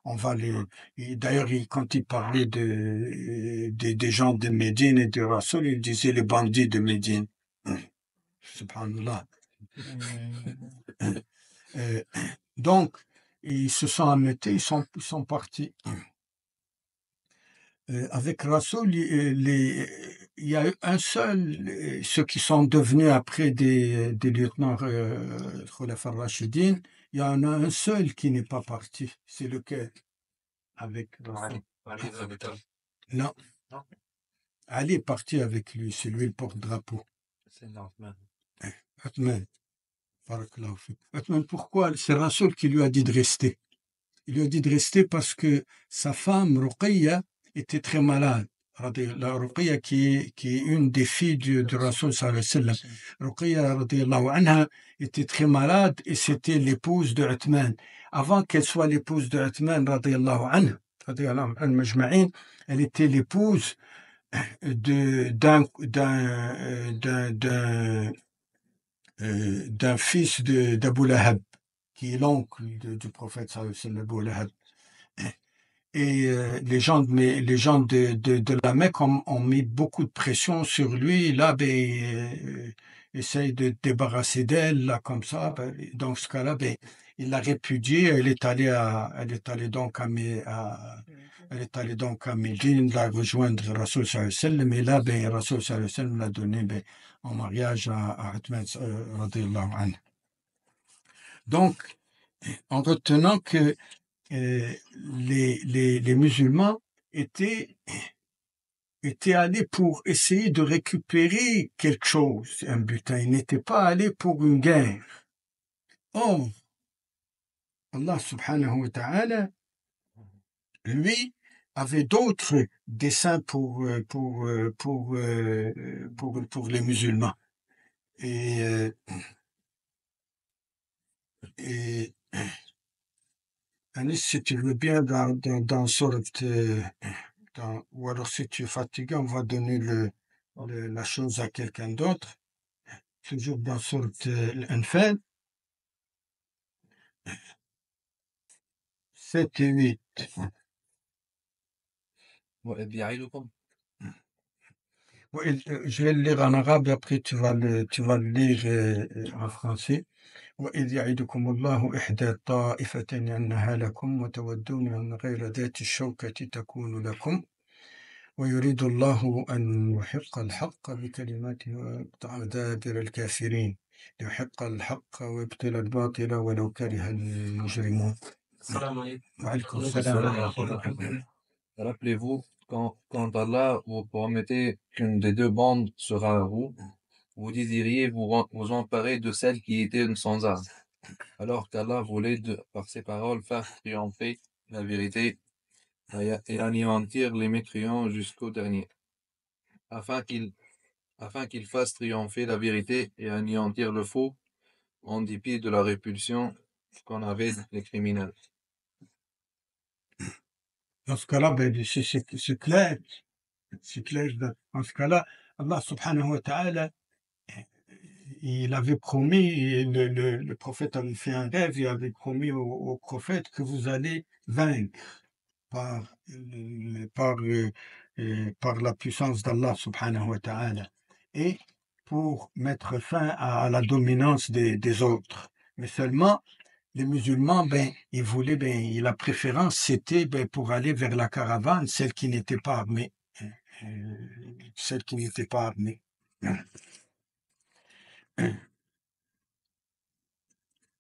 on va les. Et d'ailleurs, quand il parlait des gens de Médine et de Rassoul, il disait les bandits de Médine. Subhanallah. Donc, ils se sont ameutés, ils sont partis. Avec Rassoul, il y a eu un seul, ceux qui sont devenus après des lieutenants Khulafa Rachidine, il y en a un seul qui n'est pas parti. C'est lequel? Avec Rassoul. Non, Ali est parti avec lui, c'est lui le porte-drapeau. C'est Othman. Othman. Barakallahu fik. Othman, pourquoi? C'est Rassoul qui lui a dit de rester. Il lui a dit de rester parce que sa femme, Ruqayya, était très malade. La Ruqayya qui est une des filles du Rasoul sallallahu alayhi wa sallam. Ruqayya radiyallahu anha était très malade et c'était l'épouse de Uthman. Avant qu'elle soit l'épouse de Uthman radiyallahu anha, majma'in, elle était l'épouse d'un fils d'Abu Lahab, qui est l'oncle du prophète sallallahu alayhi wa sallam, Abu Lahab. Et les gens de la Mecque ont mis beaucoup de pression sur lui. Là, essaye de te débarrasser d'elle, là, comme ça. Dans ce cas-là, il l'a répudiée. Elle est allée donc à Médine, la rejoindre Rasoul sallallahu alayhi wa sallam. Et là, Rasoul sallallahu alayhi wa sallam l'a donné en mariage à Uthman radiyallahu anhu. Donc, en retenant que les musulmans étaient allés pour essayer de récupérer quelque chose, un butin. Ils n'étaient pas allés pour une guerre. Or, Allah subhanahu wa ta'ala, lui, avait d'autres desseins pour les musulmans. Et Anis, si tu veux bien, dans sorte, ou alors si tu es fatigué, on va donner la chose à quelqu'un d'autre. Toujours dans sorte l'Anfal. 7 et 8. Je vais le lire en arabe et après tu vas le lire en français. وإذ يعدكم الله إحدى الطائفتين أنها لكم وتودون أن غير ذات الشوكة تكون لكم ويريد الله أن يحق الحق بكلماته ويقطع دابر الكافرين ليحق الحق ويبطل الباطل ولو كره المجرمون. وعليكم السلام. Rappelez-vous, quand Allah vous promettait qu'une des deux bandes sera à vous, vous désiriez vous emparer de celle qui était sans armes, alors qu'Allah voulait, par ses paroles, faire triompher la vérité et anéantir les mécréants jusqu'au dernier, afin qu'il fasse triompher la vérité et anéantir le faux, en dépit de la répulsion qu'en avaient les criminels. Dans ce cas-là, c'est clair. C'est clair. Dans ce cas-là, Allah subhanahu wa ta'ala, il avait promis, le prophète avait fait un rêve, il avait promis au prophète que vous allez vaincre par la puissance d'Allah subhanahu wa ta'ala et pour mettre fin à la dominance des autres. Mais seulement, les musulmans, ils voulaient, la préférence, c'était pour aller vers la caravane, celle qui n'était pas armée. Celle qui n'était pas armée.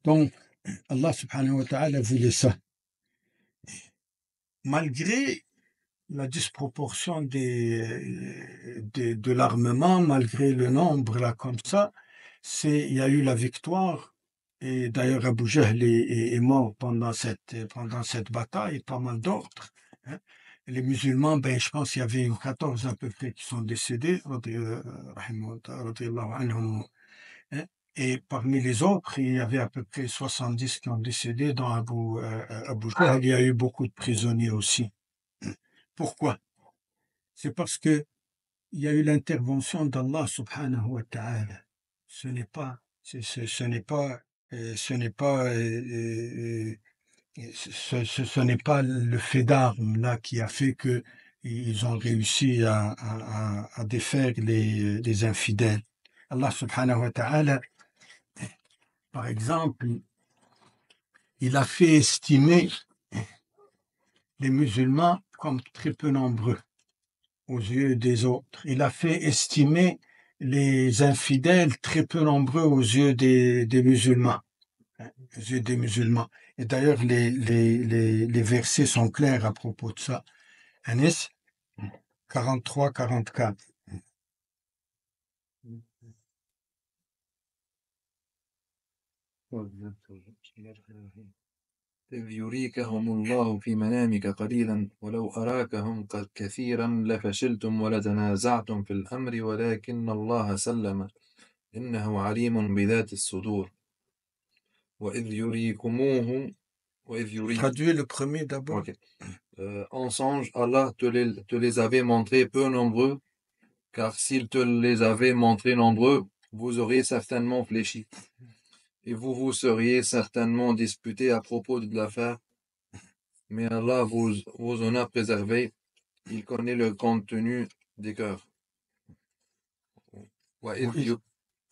Donc, Allah subhanahu wa ta'ala voulait ça. Malgré la disproportion de l'armement, malgré le nombre, là, comme ça, il y a eu la victoire Et d'ailleurs, Abu Jahl est mort pendant cette bataille, et pas mal d'autres. Hein. Les musulmans, ben, je pense qu'il y avait une 14 à peu près qui sont décédés, radiyallahu anhum, hein. Et parmi les autres, il y avait à peu près 70 qui ont décédé dans Abu Jahl. Il y a eu beaucoup de prisonniers aussi. Pourquoi? C'est parce que il y a eu l'intervention d'Allah subhanahu wa ta'ala. Ce n'est pas, ce n'est pas, ce n'est pas, ce n'est pas le fait d'armes là qui a fait que ils ont réussi à défaire les infidèles. Allah subhanahu wa ta'ala, par exemple, il a fait estimer les musulmans comme très peu nombreux aux yeux des autres. Il a fait estimer les infidèles très peu nombreux aux yeux des musulmans. Hein, aux yeux des musulmans. Et d'ailleurs, les versets sont clairs à propos de ça. Anis 43-44. إذ يريكهم الله في منامك قليلا ولو أراكهم كثيرا لفشلتم ولتنازعتم في الأمر ولكن الله سلم إنه عليم بذات الصدور وإذ يريكموهم Traduis le premier d'abord. Ok. En songe, Allah te les avait montrés peu nombreux, car s'il te les avait montrés nombreux, vous auriez certainement fléchi. Et vous vous seriez certainement disputé à propos de l'affaire. Mais Allah vous en a préservé. Il connaît le contenu des cœurs.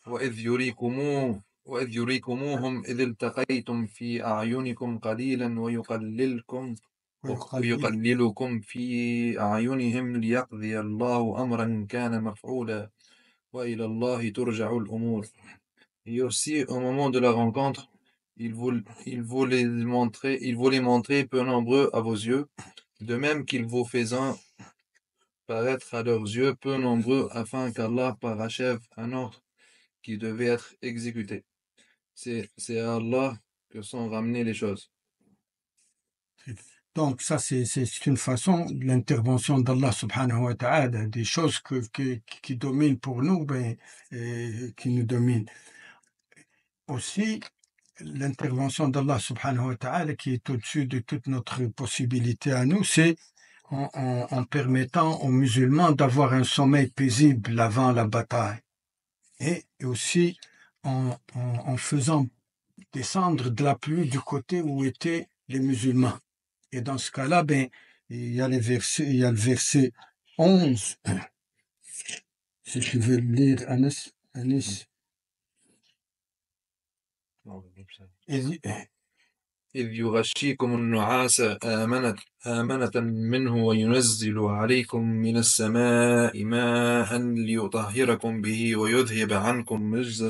وإذ يريكموهم إذ التقيتم في أعينكم قليلا ويقللكم في أعينهم ليقضي الله أمرا كان مفعولا وإلى الله ترجع الأمور. Et aussi, au moment de la rencontre, il vous les montrer peu nombreux à vos yeux, de même qu'il vous faisant paraître à leurs yeux peu nombreux afin qu'Allah parachève un ordre qui devait être exécuté. C'est à Allah que sont ramenées les choses. Donc ça, c'est une façon de l'intervention d'Allah subhanahu wa ta'ala, des choses qui dominent pour nous, ben, qui nous dominent. Aussi, l'intervention d'Allah subhanahu wa ta'ala qui est au-dessus de toute notre possibilité à nous, c'est en permettant aux musulmans d'avoir un sommeil paisible avant la bataille. Et aussi en faisant descendre de la pluie du côté où étaient les musulmans. Et dans ce cas-là, ben, il y a le verset 11. Si tu veux le lire, Anis. إذ يغشيكم النعاس آمنة منه وينزل عليكم من السماء ماء ليطهركم به ويذهب عنكم رجز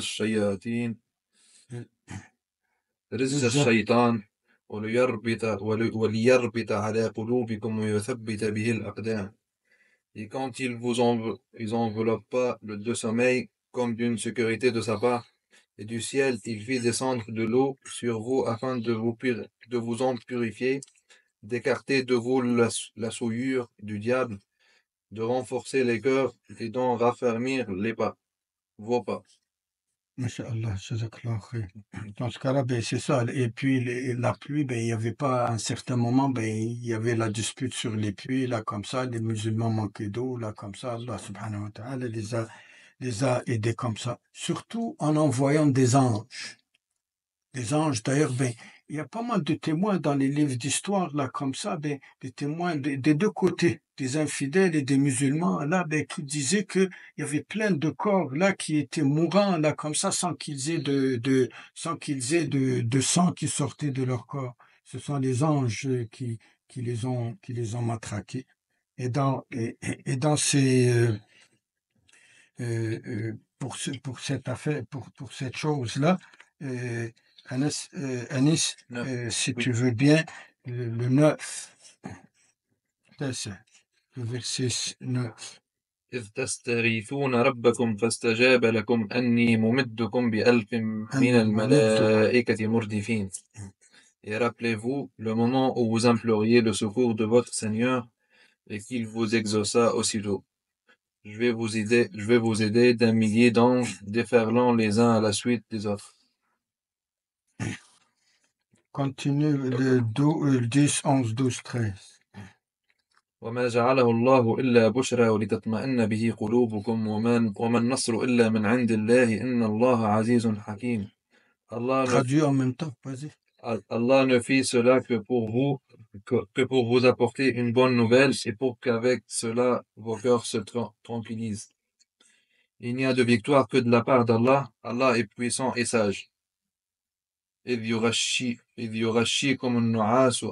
الشيطان وليربط على قلوبكم ويثبت به الأقدام. Et quand ils enveloppent pas de sommeil comme d'une sécurité de sa part, et du ciel il fit descendre de l'eau sur vous afin de vous en purifier, d'écarter de vous la souillure du diable, de renforcer les cœurs et d'en raffermir vos pas. Masha'Allah, jazakallah khair. Dans ce cas-là, ben, c'est ça. Et puis, la pluie, ben, il n'y avait pas, à un certain moment, ben, il y avait la dispute sur les puits, là, comme ça, les musulmans manquaient d'eau, là, comme ça, Allah subhanahu wa ta'ala les a aidés comme ça. Surtout en envoyant des anges. Des anges, d'ailleurs, ben, il y a pas mal de témoins dans les livres d'histoire, là, comme ça, ben, des témoins des deux côtés, des infidèles et des musulmans, là, ben, qui disaient qu'il y avait plein de corps, là, qui étaient mourants, là, comme ça, sans qu'ils aient de sang qui sortait de leur corps. Ce sont les anges qui les ont matraqués. Et dans ces, pour cette affaire, pour cette chose-là, Anis, si Oui. tu veux bien, le 9, c'est le verset 9. إذ تستغيثون ربكم فاستجاب لكم أني ممدكم بألف من الملائكة مردفين. Et rappelez-vous le moment où vous imploriez le secours de votre Seigneur et qu'il vous exauça aussitôt. Je vais vous aider d'un millier d'anges déferlant les uns à la suite des autres. Continue le 10, 11, 12, 13. وما جعله الله إلا بشرى ولتطمئن به قلوبكم وما النصر إلا من عند الله إن الله عزيز حكيم. Traduit en même temps, vas-y. Allah ne fit cela que pour vous apporter une bonne nouvelle et pour qu'avec cela vos cœurs se tranquillisent. Il n'y a de victoire que de la part d'Allah. Allah est puissant et sage. إذ يغشيكم النعاس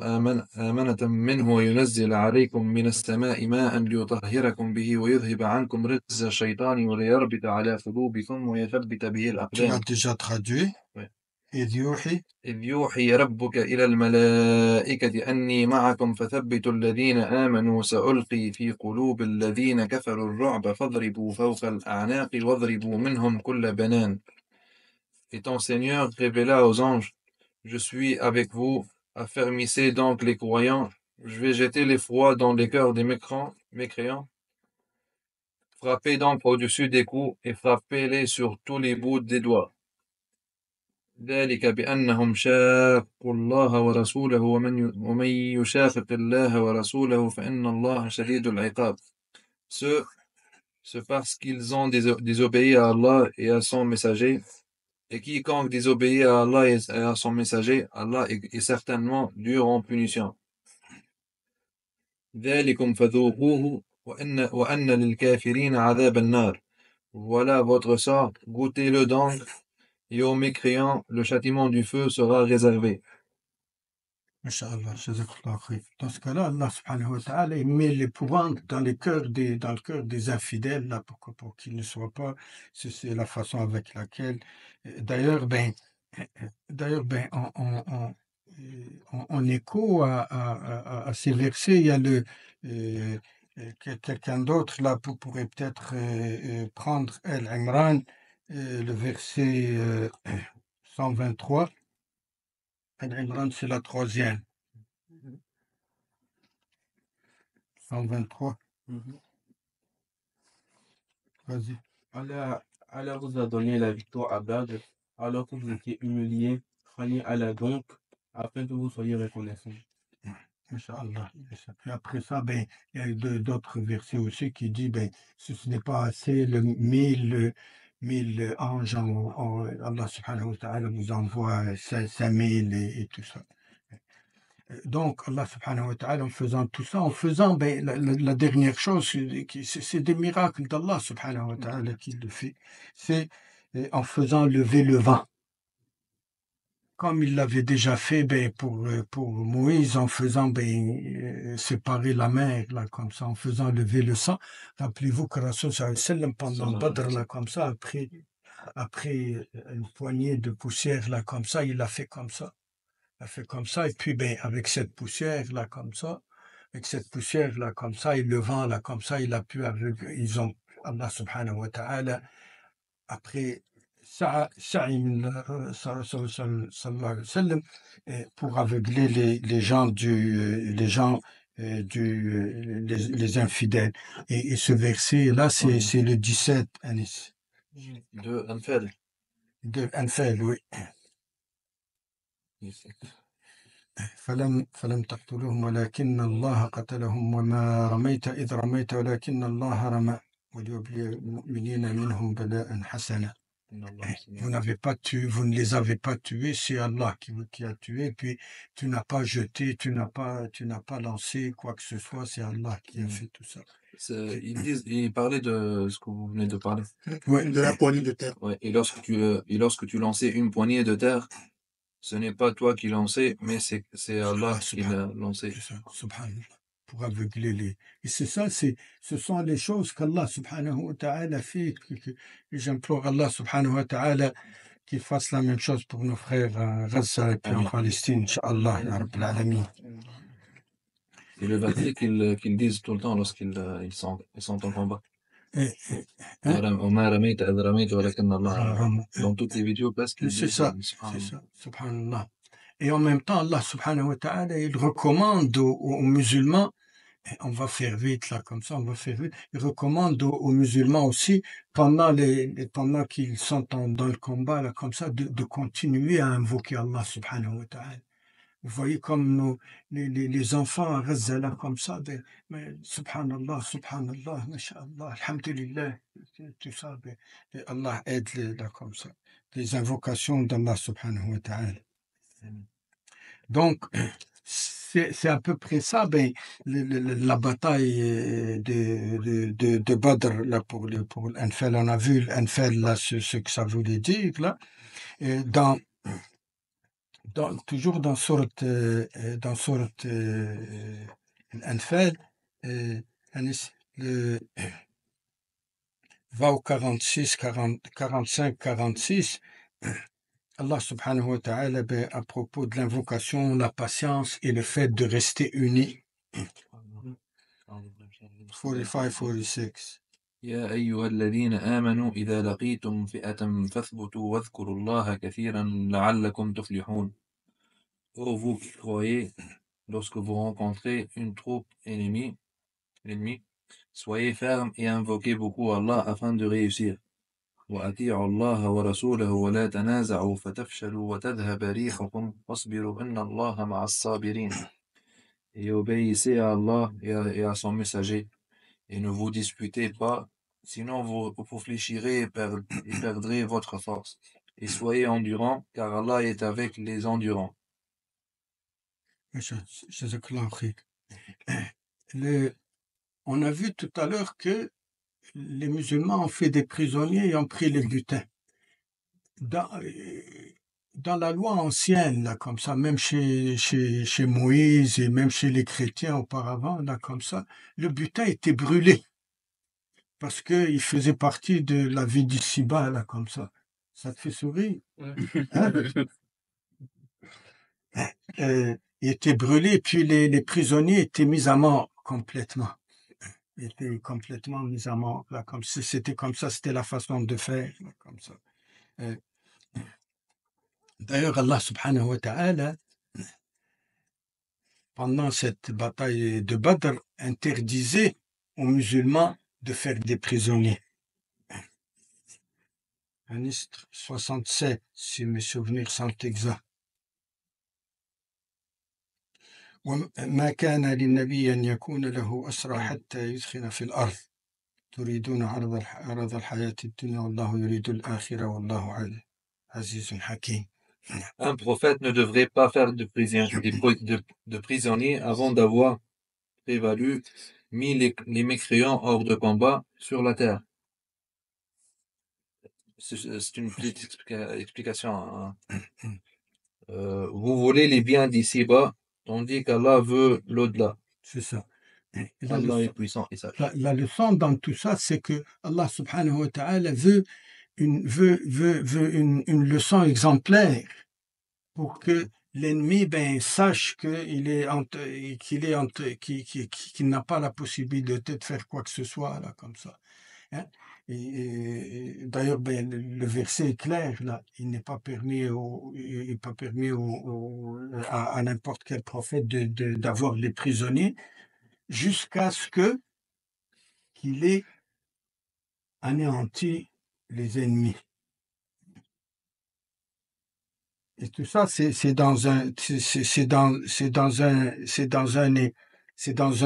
آمنة منه وينزل عليكم من السماء ماء ليطهركم به ويذهب عنكم رجز الشيطان وليربط على قلوبكم ويثبت به Tu الأقدام. l'as déjà traduit. Oui. إذ يوحي ربك إلى الملائكة أني معكم فثبتوا الذين آمنوا سألقي في قلوب الذين كفروا الرعب فاضربوا فوق الأعناق واضربوا منهم كل بنان. Et ton Seigneur révéla aux anges, je suis avec vous, affermissez donc les croyants, je vais jeter l'effroi dans les cœurs des mécréants. Frappez donc au-dessus des coups et frappez-les sur tous les bouts des doigts. ذلك بأنهم شاقوا الله ورسوله ومن يشاقق الله ورسوله فإن الله شديد العقاب. Ce parce qu'ils ont désobéi à Allah et à son messager. Et quiconque désobéit à Allah et à son messager, Allah est certainement dur en punition. ذلكم فذوقوه وأن للكافرين عذاب النار. Voilà votre sort, goûtez-le donc, et aux mécréants, le châtiment du feu sera réservé. Inch'Allah, dans ce cas-là, Allah subhanahu wa ta'ala, il met l'épouvante dans le cœur des infidèles, là, pour qu'ils ne soient pas. C'est la façon avec laquelle. D'ailleurs, en écho à ces versets, il y a quelqu'un d'autre là pourrait peut-être prendre Al-Imran, le verset 123. Al-Imran, c'est la troisième. 123. Vas-y. Allah vous a donné la victoire à Badr, alors que vous étiez humiliés. Craignez Allah donc, afin que vous soyez reconnaissants. Inch'Allah. Puis après ça, il y a d'autres versets aussi qui disent, si ce n'est pas assez, le 1000 anges, Allah subhanahu wa ta'ala vous envoie 5000 et tout ça. Donc, Allah subhanahu wa ta'ala, en faisant tout ça, la dernière chose, c'est des miracles d'Allah subhanahu wa ta'ala qui le fait, c'est en faisant lever le vent. Comme il l'avait déjà fait pour Moïse, en faisant séparer la mer, là, comme ça, en faisant lever le sang. Rappelez-vous que Rasul sallam pendant Badr, là, comme ça, après une poignée de poussière, là, comme ça, il a fait comme ça. Il a fait comme ça, et puis, avec cette poussière, là, comme ça, et le vent, là, comme ça, il a pu, Allah subhanahu wa ta'ala, après, pour aveugler les infidèles. Et ce verset-là, c'est le 17, Anis. De Anfal. De Anfal, oui. فلم تقتلوهم ولكن الله قتلهم وما رميت إذ رميت ولكن الله رمى وليبلي المؤمنين منهم بلاء حسنا. Vous ne les avez pas tués, c'est Allah qui a tué, puis tu n'as pas jeté, tu n'as pas lancé quoi que ce soit, c'est Allah qui a fait tout ça. Il parlait de ce que vous venez de parler. Oui, de la poignée de terre. Ouais, et lorsque tu lançais une poignée de terre, ce n'est pas toi qui lançais, mais c'est Allah qui l'a lancé. Subhanallah. Pour aveugler Et c'est ça, ce sont les choses qu'Allah subhanahu wa ta'ala fait. Et j'implore Allah subhanahu wa ta'ala qu'il fasse la même chose pour nos frères à Gaza et puis en Palestine, Inch'Allah, ya Rabbil Alamin. C'est le verset qu'ils disent tout le temps lorsqu'ils sont en combat. Et- hein? وما رميت إذ رميت ولكن الله رمى. Vraiment. Dans toutes les vidéos, parce qu'il C'est dit, ça, c'est subhanallah. ça, subhanallah. Et en même temps, Allah subhanahu wa ta'ala, il recommande aux musulmans, et on va faire vite là, comme ça, on va faire vite, il recommande aux musulmans aussi, pendant qu'ils sont dans le combat, là, comme ça, de continuer à invoquer Allah subhanahu wa ta'ala. Vous voyez comme les enfants à Gaza, là, comme ça, mais subhanallah, subhanallah, masha'Allah, alhamdulillah, tout ça, et Allah aide là, comme ça. Les invocations d'Allah subhanahu wa ta'ala. Donc, c'est à peu près ça, la bataille de Badr, là, pour l'Anfal, on a vu l'Anfal, là, ce que ça voulait dire, là, et toujours dans sorte l'Anfal, le va au 46, 45, 46, Allah subhanahu wa ta'ala, à propos de l'invocation, la patience et le fait de rester unis. 45, 46. يا أيها الذين آمنوا إذا لقيتم فئة فاثبتوا واذكروا الله كثيرا لعلكم تفلحون. Ô vous qui croyez, lorsque vous rencontrez une troupe ennemie, soyez fermes et invoquez beaucoup Allah afin de réussir. وأطيعوا الله ورسوله ولا تنازعوا فتفشلوا وتذهب ريحكم واصبروا إن الله مع الصابرين. Et obéissez à Allah et à son messager, et ne vous disputez pas, sinon vous fléchirez et perdrez votre force. Et soyez endurants, car Allah est avec les endurants. Jazakallah khair. On a vu tout à l'heure que les musulmans ont fait des prisonniers et ont pris les butins. Dans la loi ancienne, là, comme ça, même chez Moïse et même chez les chrétiens auparavant, là, comme ça, le butin était brûlé parce qu'il faisait partie de la vie d'ici-bas, là, comme ça. Ça te fait sourire? Hein? Il était brûlé, puis les prisonniers étaient mis à mort complètement. Ils étaient complètement mis à mort, là, comme si c'était comme ça, c'était la façon de faire, là, comme ça. D'ailleurs, Allah subhanahu wa ta'ala, pendant cette bataille de Badr, interdisait aux musulmans de faire des prisonniers. Ministre 67, si mes souvenirs sont exacts. وما كان للنبي أن يكون له أسرى حتى يثخن في الأرض تريدون عرض الحياة الدنيا والله يريد الآخرة والله عزيز حكيم. Un prophète ne devrait pas faire de prisonniers avant d'avoir mis les mécréants hors de combat sur la terre. C'est une petite explication. Hein. Vous voulez les biens d'ici-bas, tandis qu'Allah veut l'au-delà. C'est ça. Allah est puissant et sage. La leçon dans tout ça, c'est que Allah subhanahu wa ta'ala veut une leçon exemplaire pour que l'ennemi sache qu'il n'a pas la possibilité de faire quoi que ce soit, là, comme ça. Hein? Et d'ailleurs, le verset est clair, là. Il n'est pas permis, à n'importe quel prophète d'avoir les prisonniers jusqu'à ce qu'il ait anéanti les ennemis. Et tout ça, c'est dans un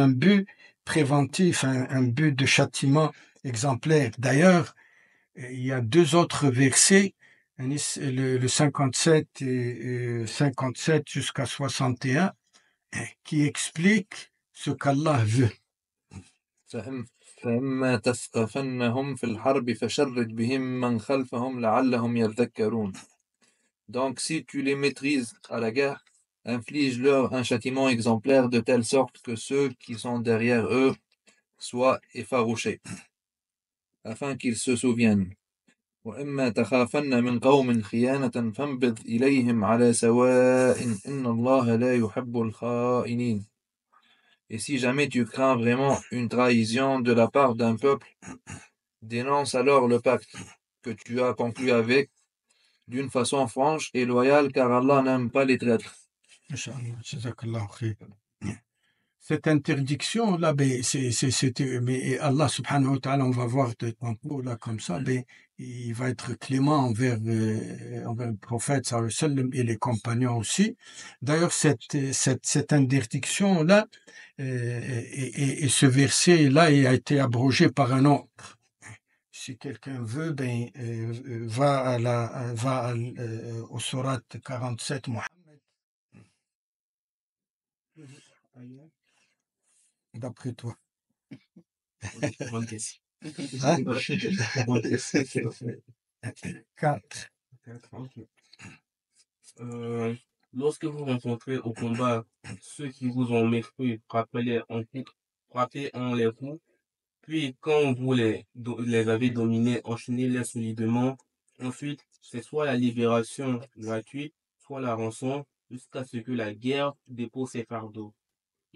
but préventif, un but de châtiment exemplaire. D'ailleurs, il y a deux autres versets, le 57 et 57 jusqu'à 61, qui expliquent ce qu'Allah veut. فإما تثقفنهم في الحرب فشرد بهم من خلفهم لعلهم يذكرون. Donc, si tu les maîtrises à la guerre, inflige-leur un châtiment exemplaire de telle sorte que ceux qui sont derrière eux soient effarouchés, afin qu'ils se souviennent. وإما تخافن من قوم خيانة فانبذ إليهم على سواء إن الله لا يحب الخائنين. Et si jamais tu crains vraiment une trahison de la part d'un peuple, Dénonce alors le pacte que tu as conclu avec d'une façon franche et loyale, car Allah n'aime pas les traîtres. Inch'Allah, jazakallahu khayr. Cette interdiction-là, ben, mais Allah subhanahu wa ta'ala, on va voir tantôt là comme ça, ben, il va être clément envers le prophète sallallahu alayhi wa sallam et les compagnons aussi. D'ailleurs, cette interdiction-là et ce verset-là il a été abrogé par un autre. Si quelqu'un veut, ben, va au surat 47 Mohammed. D'après toi. Bonne question. Hein? Bonne question. 4. Lorsque vous rencontrez au combat ceux qui vous ont mécru, frappez en les coups, puis quand vous les avez dominés, enchaînez-les solidement. Ensuite, c'est soit la libération gratuite, soit la rançon, jusqu'à ce que la guerre dépose ses fardeaux.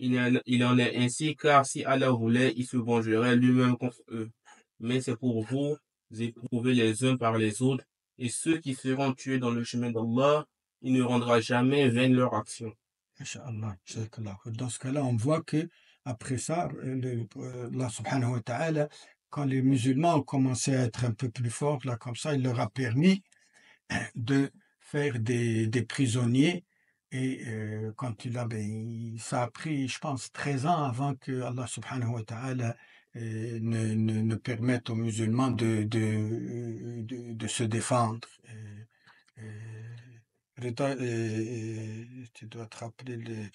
Il en est ainsi, car si Allah voulait, il se vengerait lui-même contre eux. Mais c'est pour vous éprouver les uns par les autres, et ceux qui seront tués dans le chemin d'Allah, il ne rendra jamais vaine leur action. Inch'Allah, jazakallah. Dans ce cas-là, on voit que après ça, Allah subhanahu wa ta'ala, quand les musulmans ont commencé à être un peu plus forts, là, comme ça, il leur a permis de faire des prisonniers. Et quand ça a pris, je pense, 13 ans avant que Allah subhanahu wa ta'ala ne permette aux musulmans de se défendre. Reda, tu dois te rappeler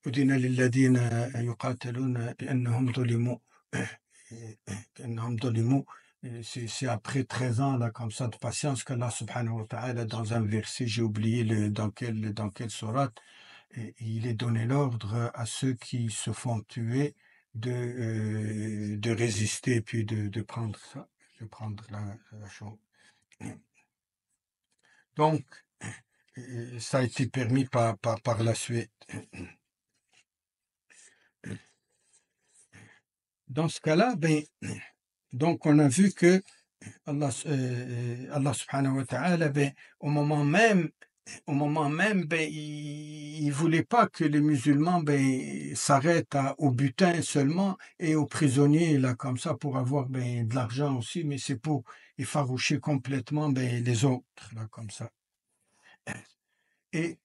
أذن للذين يقاتلون بأنهم ظلموا بأنهم ظلموا. C'est après 13 ans là, comme ça, de patience qu'Allah subhanahu wa ta'ala, dans un verset, j'ai oublié dans quelle sourate, il est donné l'ordre à ceux qui se font tuer de résister puis de prendre ça, de prendre la chose. Donc, ça a été permis par la suite. Dans ce cas-là, donc on a vu que Allah subhanahu wa ta'ala, au moment même, il ne voulait pas que les musulmans s'arrêtent au butin seulement et aux prisonniers, là, comme ça, pour avoir de l'argent aussi, mais c'est pour effaroucher complètement les autres, là, comme ça. Et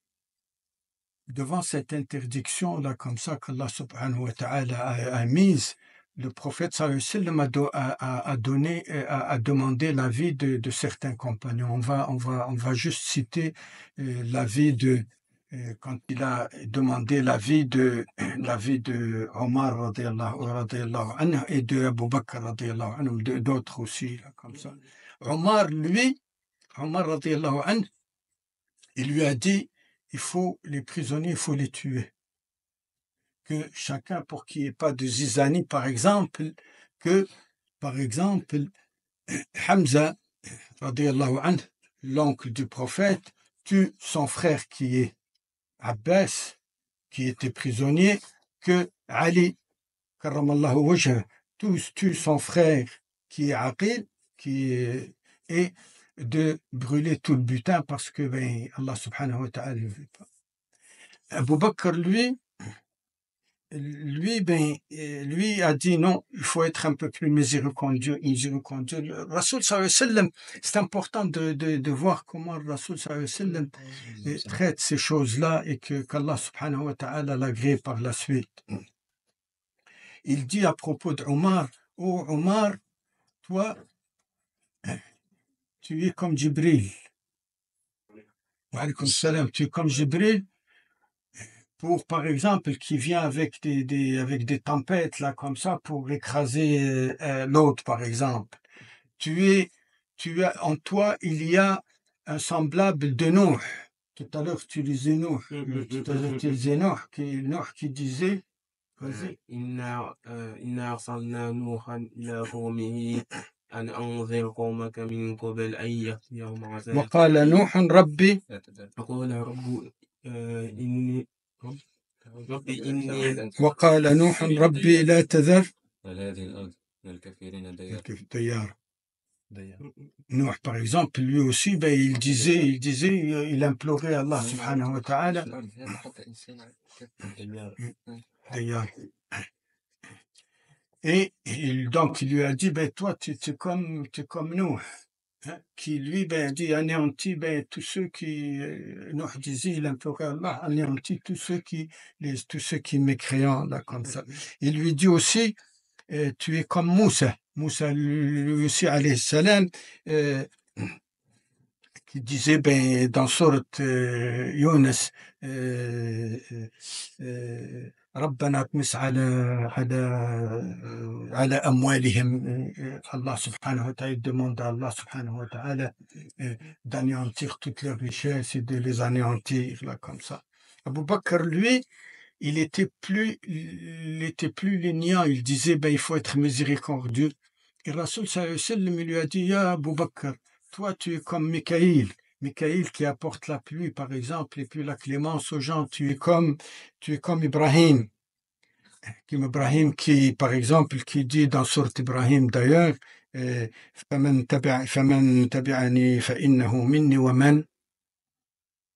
devant cette interdiction, là, comme ça, qu'Allah subhanahu wa ta'ala a mise, le prophète sallallahu alayhi wa sallam a demandé l'avis de certains compagnons. On va juste citer l'avis quand il a demandé l'avis de Omar radiyallahu anhu et de Abu Bakr radiyallahu anhu, d'autres aussi, là, comme ça. Omar radiyallahu anhu, il lui a dit, les prisonniers, il faut les tuer. Que chacun, pour qu'il n'y ait pas de zizanie, par exemple, Hamza, radiyallahu anhu, l'oncle du prophète, tue son frère qui est Abbas, qui était prisonnier, que Ali, karramallahu wajha, tue son frère qui est Aqil, et de brûler tout le butin parce que Allah subhanahu wa ta'ala ne veut pas. Abu Bakr, lui a dit non, il faut être un peu plus miséricordieux. Le Rasoul sallallahu alayhi wa sallam, c'est important de voir comment le Rasoul sallallahu alayhi wa sallam traite ces choses-là et qu'Allah subhanahu wa ta'ala l'agrée par la suite. Il dit à propos d'Omar, oh Omar, toi, tu es comme Jibril. Wa alaykoum salam, tu es comme Jibril. Par exemple, qui vient avec des tempêtes, là, comme ça, pour écraser l'autre, par exemple. En toi, il y a un semblable de Nuh. Tout à l'heure, tu disais Nuh. Nuh qui disait, vas-y. Inna arsalna Nuhan ila qawmihi an anzir qawmaka min qabl an ya'tiyahum azab. وقال نوح ربي وقال إني ربي إني وقال نوح ربي لا تذر على هذه الأرض من الكافرين ديار. ديار. D'ailleurs. Noah, par exemple, lui aussi, ben, il implorait Allah subhanahu wa ta'ala. D'ailleurs. Et donc, il lui a dit, ben, toi, tu es comme nous. Hein, qui lui, ben, dit, anéantit, ben, tous ceux qui, Noah disait, il implorait Allah, anéantit tous ceux qui mécréants, là, comme ça. Il lui dit aussi, tu es comme Moussa. Moussa, lui aussi, alayhi salam, qui disait ben, dans sourate Yunus, ربنا اطمس على أموالهم. Allah subhanahu wa ta'ala demande à Allah subhanahu wa ta'ala d'anéantir toutes leurs richesses et de les anéantir, là, comme ça. Abu Bakr, lui, il était plus léniant. Il disait, ben, il faut être miséricordieux. Et Rasul sallallahu alayhi wa sallam, il lui a dit, Ya Abu Bakr, toi, tu es comme Mikaïl. Mikaïl qui apporte la pluie, par exemple, et puis la clémence aux gens. Tu es comme Ibrahim. Ibrahim qui, par exemple, qui dit dans sourate Ibrahim d'ailleurs, فمن تبعني فإنه مني ومن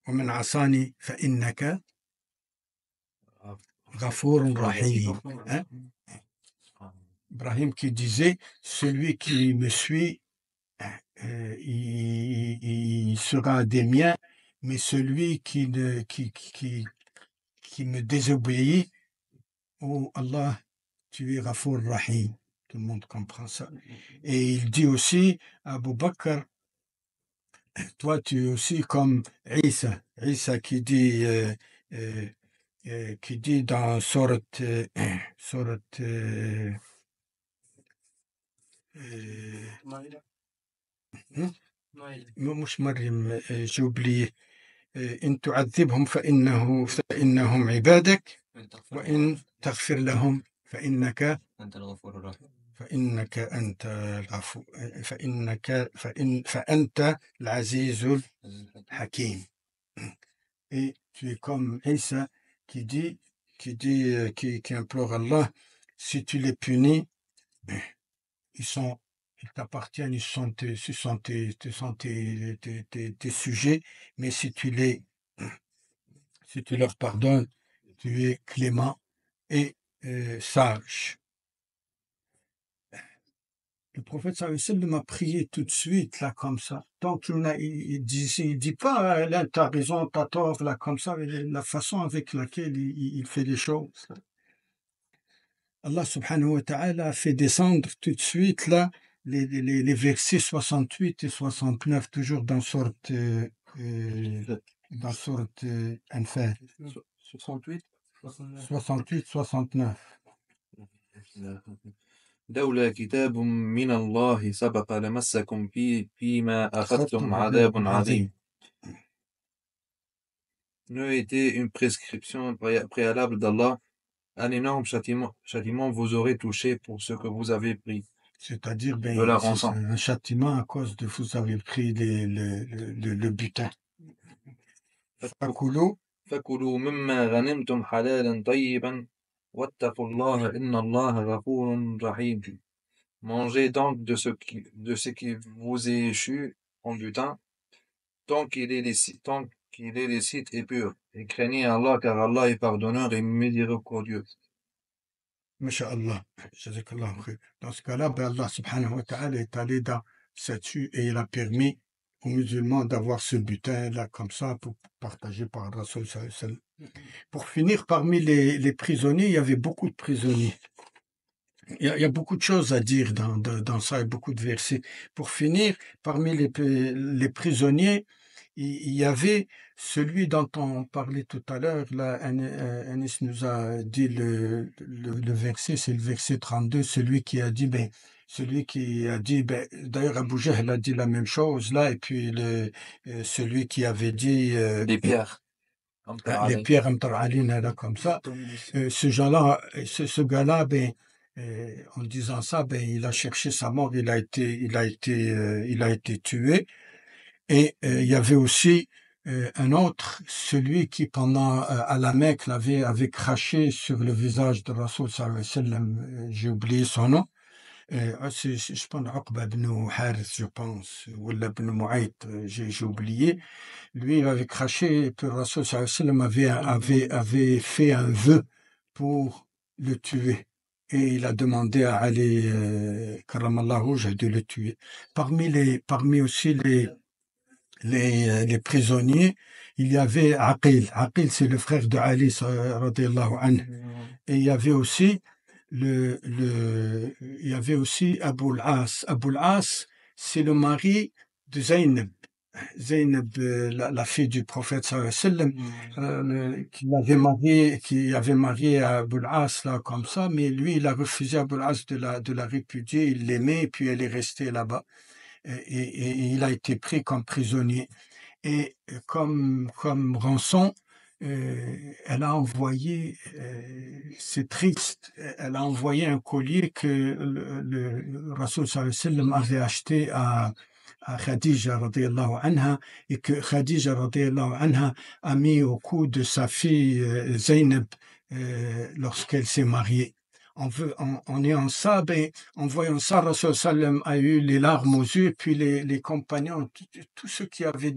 عصاني فإنك غفور رحيم. Hein? Ibrahim qui disait, celui qui me suit, il sera des miens, mais celui qui me désobéit, oh Allah, tu es Ghafour Rahim. Tout le monde comprend ça. Et il dit aussi, Abu Bakr, toi tu es aussi comme Isa. Isa qui dit dans sourate مش مريم, j'ai oublié. إن تعذبهم فإنهم عبادك وإن تغفر لهم فإنك أنت الغفور الرحيم. أنت الغفور فأنت العزيز الحكيم. Et tu es comme Isa qui implore Allah, si tu les punis, ils t'appartiennent, ils sont tes sujets, mais si tu leur pardonnes, tu es clément et sage. Le prophète sallallahu alayhi wa sallam a prié tout de suite, là, comme ça. Donc, il dit pas, là, t'as raison, t'as tort, là, comme ça, la façon avec laquelle il fait les choses. Allah subhanahu wa ta'ala a fait descendre tout de suite, là, les versets 68 et 69, toujours dans sourate Anfal. 68. 68, 69. لولا كتاب من الله سبق لمسكم فيما أخذتم عذاب عظيم. Ne était une prescription préalable d'Allah, un énorme châtiment vous aurait touché pour ce que vous avez pris. C'est-à-dire, ben, de la c'est rançon. un châtiment à cause de vous avez pris le butin. فكلوا فكلوا مما غنمتم حلالا طيبا واتقوا الله إن الله غفور رحيم. Mangez donc de ce qui vous est échu en butin, tant qu'il est licite et pur. Et craignez Allah, car Allah est pardonneur et miséricordieux. Masha'Allah. Jazakallah khair. Dans ce cas-là, ben Allah subhanahu wa ta'ala est allé dans statut et il a permis aux musulmans d'avoir ce butin-là comme ça pour partager par Rasul sallallahu alayhi wa sallam. Pour finir, parmi les prisonniers, il y avait beaucoup de prisonniers. Il y a beaucoup de choses à dire dans ça et beaucoup de versets. Pour finir, parmi les prisonniers, il y avait celui dont on parlait tout à l'heure. Là, Anis nous a dit le verset, c'est le verset 32, celui qui a dit, d'ailleurs Abu Jahl a dit la même chose là, et puis celui qui avait dit Les pierres. les pierres Amtar Alina, là, comme ça. Ce gars-là, en disant ça, il a cherché sa mort, il a été tué. Et il y avait aussi un autre, celui qui pendant à la Mecque avait craché sur le visage de Rasoul sallallahu alayhi wa sallam, j'ai oublié son nom. Je pense Uqba ibn Harith, je pense, ou ibn Mu'ayt, j'ai oublié. Lui, il avait craché, et puis Rasoul sallallahu alayhi wa sallam avait fait un vœu pour le tuer. Et il a demandé à Ali, Karamallahu wajh, de le tuer. Parmi aussi les prisonniers, il y avait Aqil. Aqil, c'est le frère de Ali, radiyallahu anhu. Et il y avait aussi il y avait aussi Abu al-As. Abu al-As, c'est le mari de Zaynab. Zaynab, la fille du prophète sallallahu alayhi wa sallam, qui avait marié Abu al-As, là, comme ça, mais lui, il a refusé Abu al-As de la répudier, il l'aimait, et puis elle est restée là-bas. Et il a été pris comme prisonnier. Et comme rançon, elle a envoyé, c'est triste, elle a envoyé un collier que le Rasoul sallallahu alayhi wa sallam avait acheté à Khadija radiyallahu anha, et que Khadija radiyallahu anha a mis au cou de sa fille Zaynab lorsqu'elle s'est mariée. En voyant ça, Rasoul sallam a eu les larmes aux yeux, puis les compagnons, tous ceux qui avaient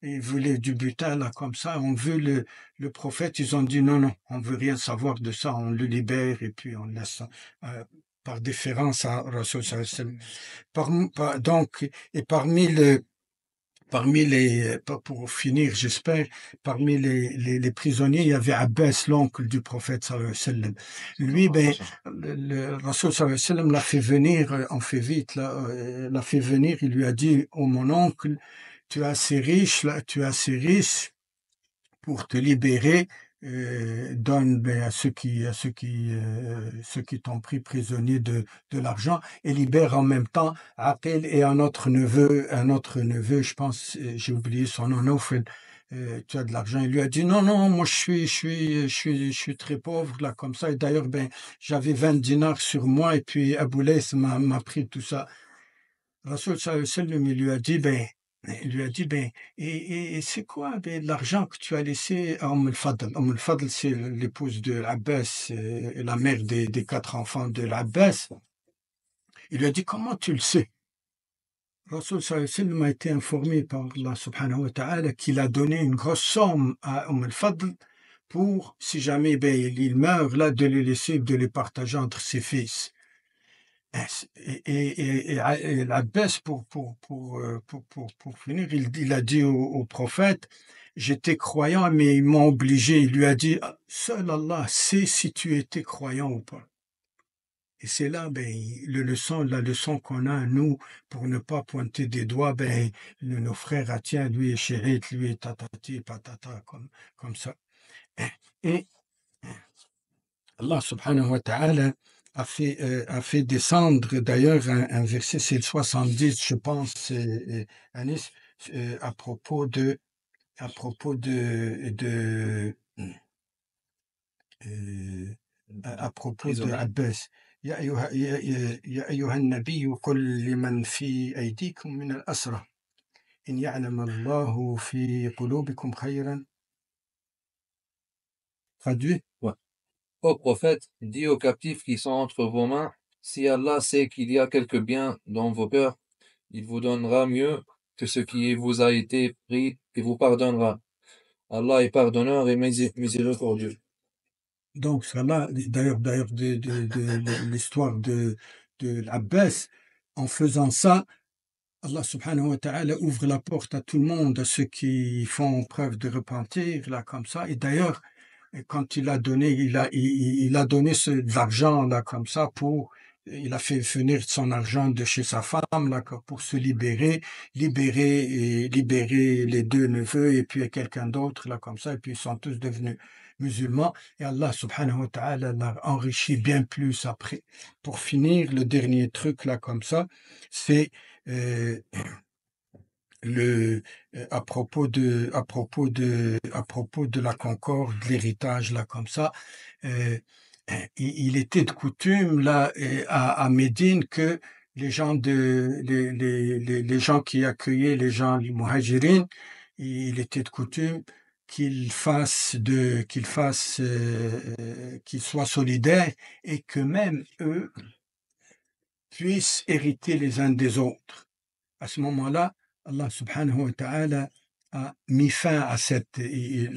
ils voulaient du butin, là, comme ça, ont vu le prophète, ils ont dit non, on veut rien savoir de ça, on le libère, et puis on laisse, par déférence à Rasoul sallam. Donc, et pour finir, j'espère, parmi les prisonniers, il y avait Abbas, l'oncle du prophète sallallahu alayhi wa sallam. Lui, le Rasoul sallallahu alayhi wa sallam l'a fait venir, on fait vite, là, l'a fait venir, il lui a dit, oh mon oncle, tu es assez riche pour te libérer, donne à ceux qui t'ont pris prisonnier de l'argent, et libère en même temps Aqil et un autre neveu, je pense, j'ai oublié son nom, Nawfal, tu as de l'argent. Il lui a dit non, moi je suis très pauvre, là, comme ça, et d'ailleurs, j'avais 20 dinars sur moi, et puis Abou Lays m'a pris tout ça. Rasoul sallallahu alayhi wa sallam, il lui a dit, et c'est quoi l'argent que tu as laissé à al-Fadl? Al-Fadl, c'est l'épouse de l'Abbas, la mère des 4 enfants de l'Abbas. Il lui a dit, comment tu le sais? Rasoul sallallahu alayhi wa sallam a été informé par Allah subhanahu wa ta'ala qu'il a donné une grosse somme à al-Fadl pour, si jamais il meurt, là, de les laisser, de les partager entre ses fils. Et l'Abbas, pour finir, il a dit au prophète, j'étais croyant, mais ils m'ont obligé. Il lui a dit, seul Allah sait si tu étais croyant ou pas. Et c'est là, la leçon qu'on a, nous, pour ne pas pointer des doigts, nos frères, tiens, lui est chérit, lui est tatati, patata, comme ça. Et Allah subhanahu wa ta'ala a fait descendre, d'ailleurs, un verset, c'est le 70, je pense, Anis, à propos de Abbas. يا أيها النبي قل لمن في أيديكم من الأسرى إن يعلم الله في قلوبكم خيرا. Traduit. Ouais. Ô prophète, dis aux captifs qui sont entre vos mains, si Allah sait qu'il y a quelque bien dans vos cœurs, il vous donnera mieux que ce qui vous a été pris et vous pardonnera. Allah est pardonneur et miséricordieux. Donc, cela, d'ailleurs, de l'histoire de l'Abbas, en faisant ça, Allah subhanahu wa ta'ala ouvre la porte à tout le monde, à ceux qui font preuve de repentir, là, comme ça. Et d'ailleurs, quand il a donné, il a donné de l'argent, là, comme ça, il a fait venir son argent de chez sa femme, là, pour se libérer les 2 neveux, et puis quelqu'un d'autre, là, comme ça, et puis ils sont tous devenus musulmans, et Allah subhanahu wa ta'ala l'a enrichi bien plus après. Pour finir, le dernier truc, là, comme ça, c'est à propos de la concorde, de l'héritage, là, comme ça, il était de coutume, là, à Médine, que les gens qui accueillaient les gens, les muhajirines, il était de coutume qu'ils soient solidaires et que même eux puissent hériter les uns des autres. À ce moment-là, Allah subhanahu wa ta'ala a mis fin à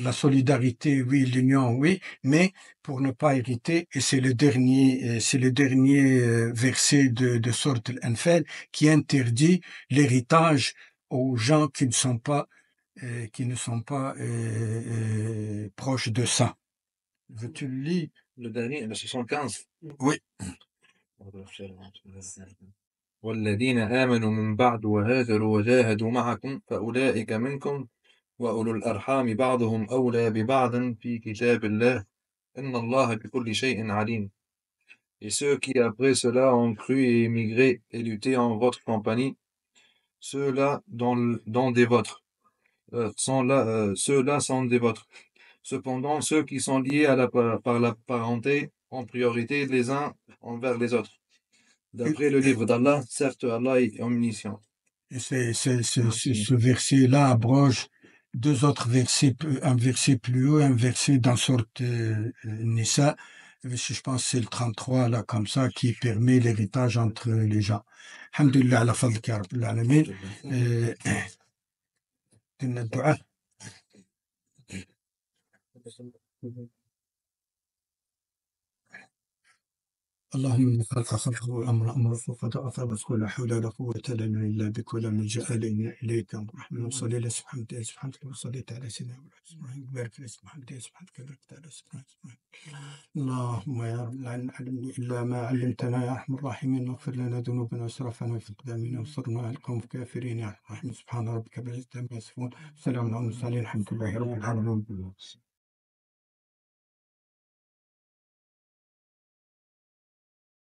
la solidarité, oui, l'union, oui, mais pour ne pas hériter, et c'est le dernier verset de Sourate Al-Anfal qui interdit l'héritage aux gens qui ne sont pas proches de ça. Veux-tu le lire? Le dernier, le 75. Oui. والذين آمنوا من بعد وهاجروا وجاهدوا معكم فأولئك منكم وأولو الأرحام بعضهم أولى ببعض في كتاب الله إن الله بكل شيء عليم. Et ceux qui après cela ont cru et émigré et lutté en votre compagnie, ceux-là dont des vôtres, ceux-là sont des vôtres. Cependant, ceux qui sont liés par la parenté ont priorité les uns envers les autres. D'après le livre d'Allah, certes, Allah est omniscient. Et ce verset-là abroge deux autres versets, un verset plus haut, un verset dans sorte Nisa, je pense que c'est le 33, là, comme ça, qui permet l'héritage entre les gens. Alhamdulillah, ala fadlika ya rabbil alamin. Dinna dua. اللهم إن خلقه والأمر فقد أثابت ولا حول ولا قوة لنا إلا بك ولا ملجأ لنا إليك اللهم صل على سبحانك وصليت على سيدنا محمد بارك على سبحانك باركت على سبحانك اللهم يا رب لا نعلم إلا ما علمتنا يا أرحم الراحمين واغفر لنا ذنوبنا وإسرافنا في أقدامنا وانصرنا على القوم الكافرين يا أرحم الراحمين سبحان ربك رب العزة عما يصفون سلام على المرسلين الحمد لله رب العالمين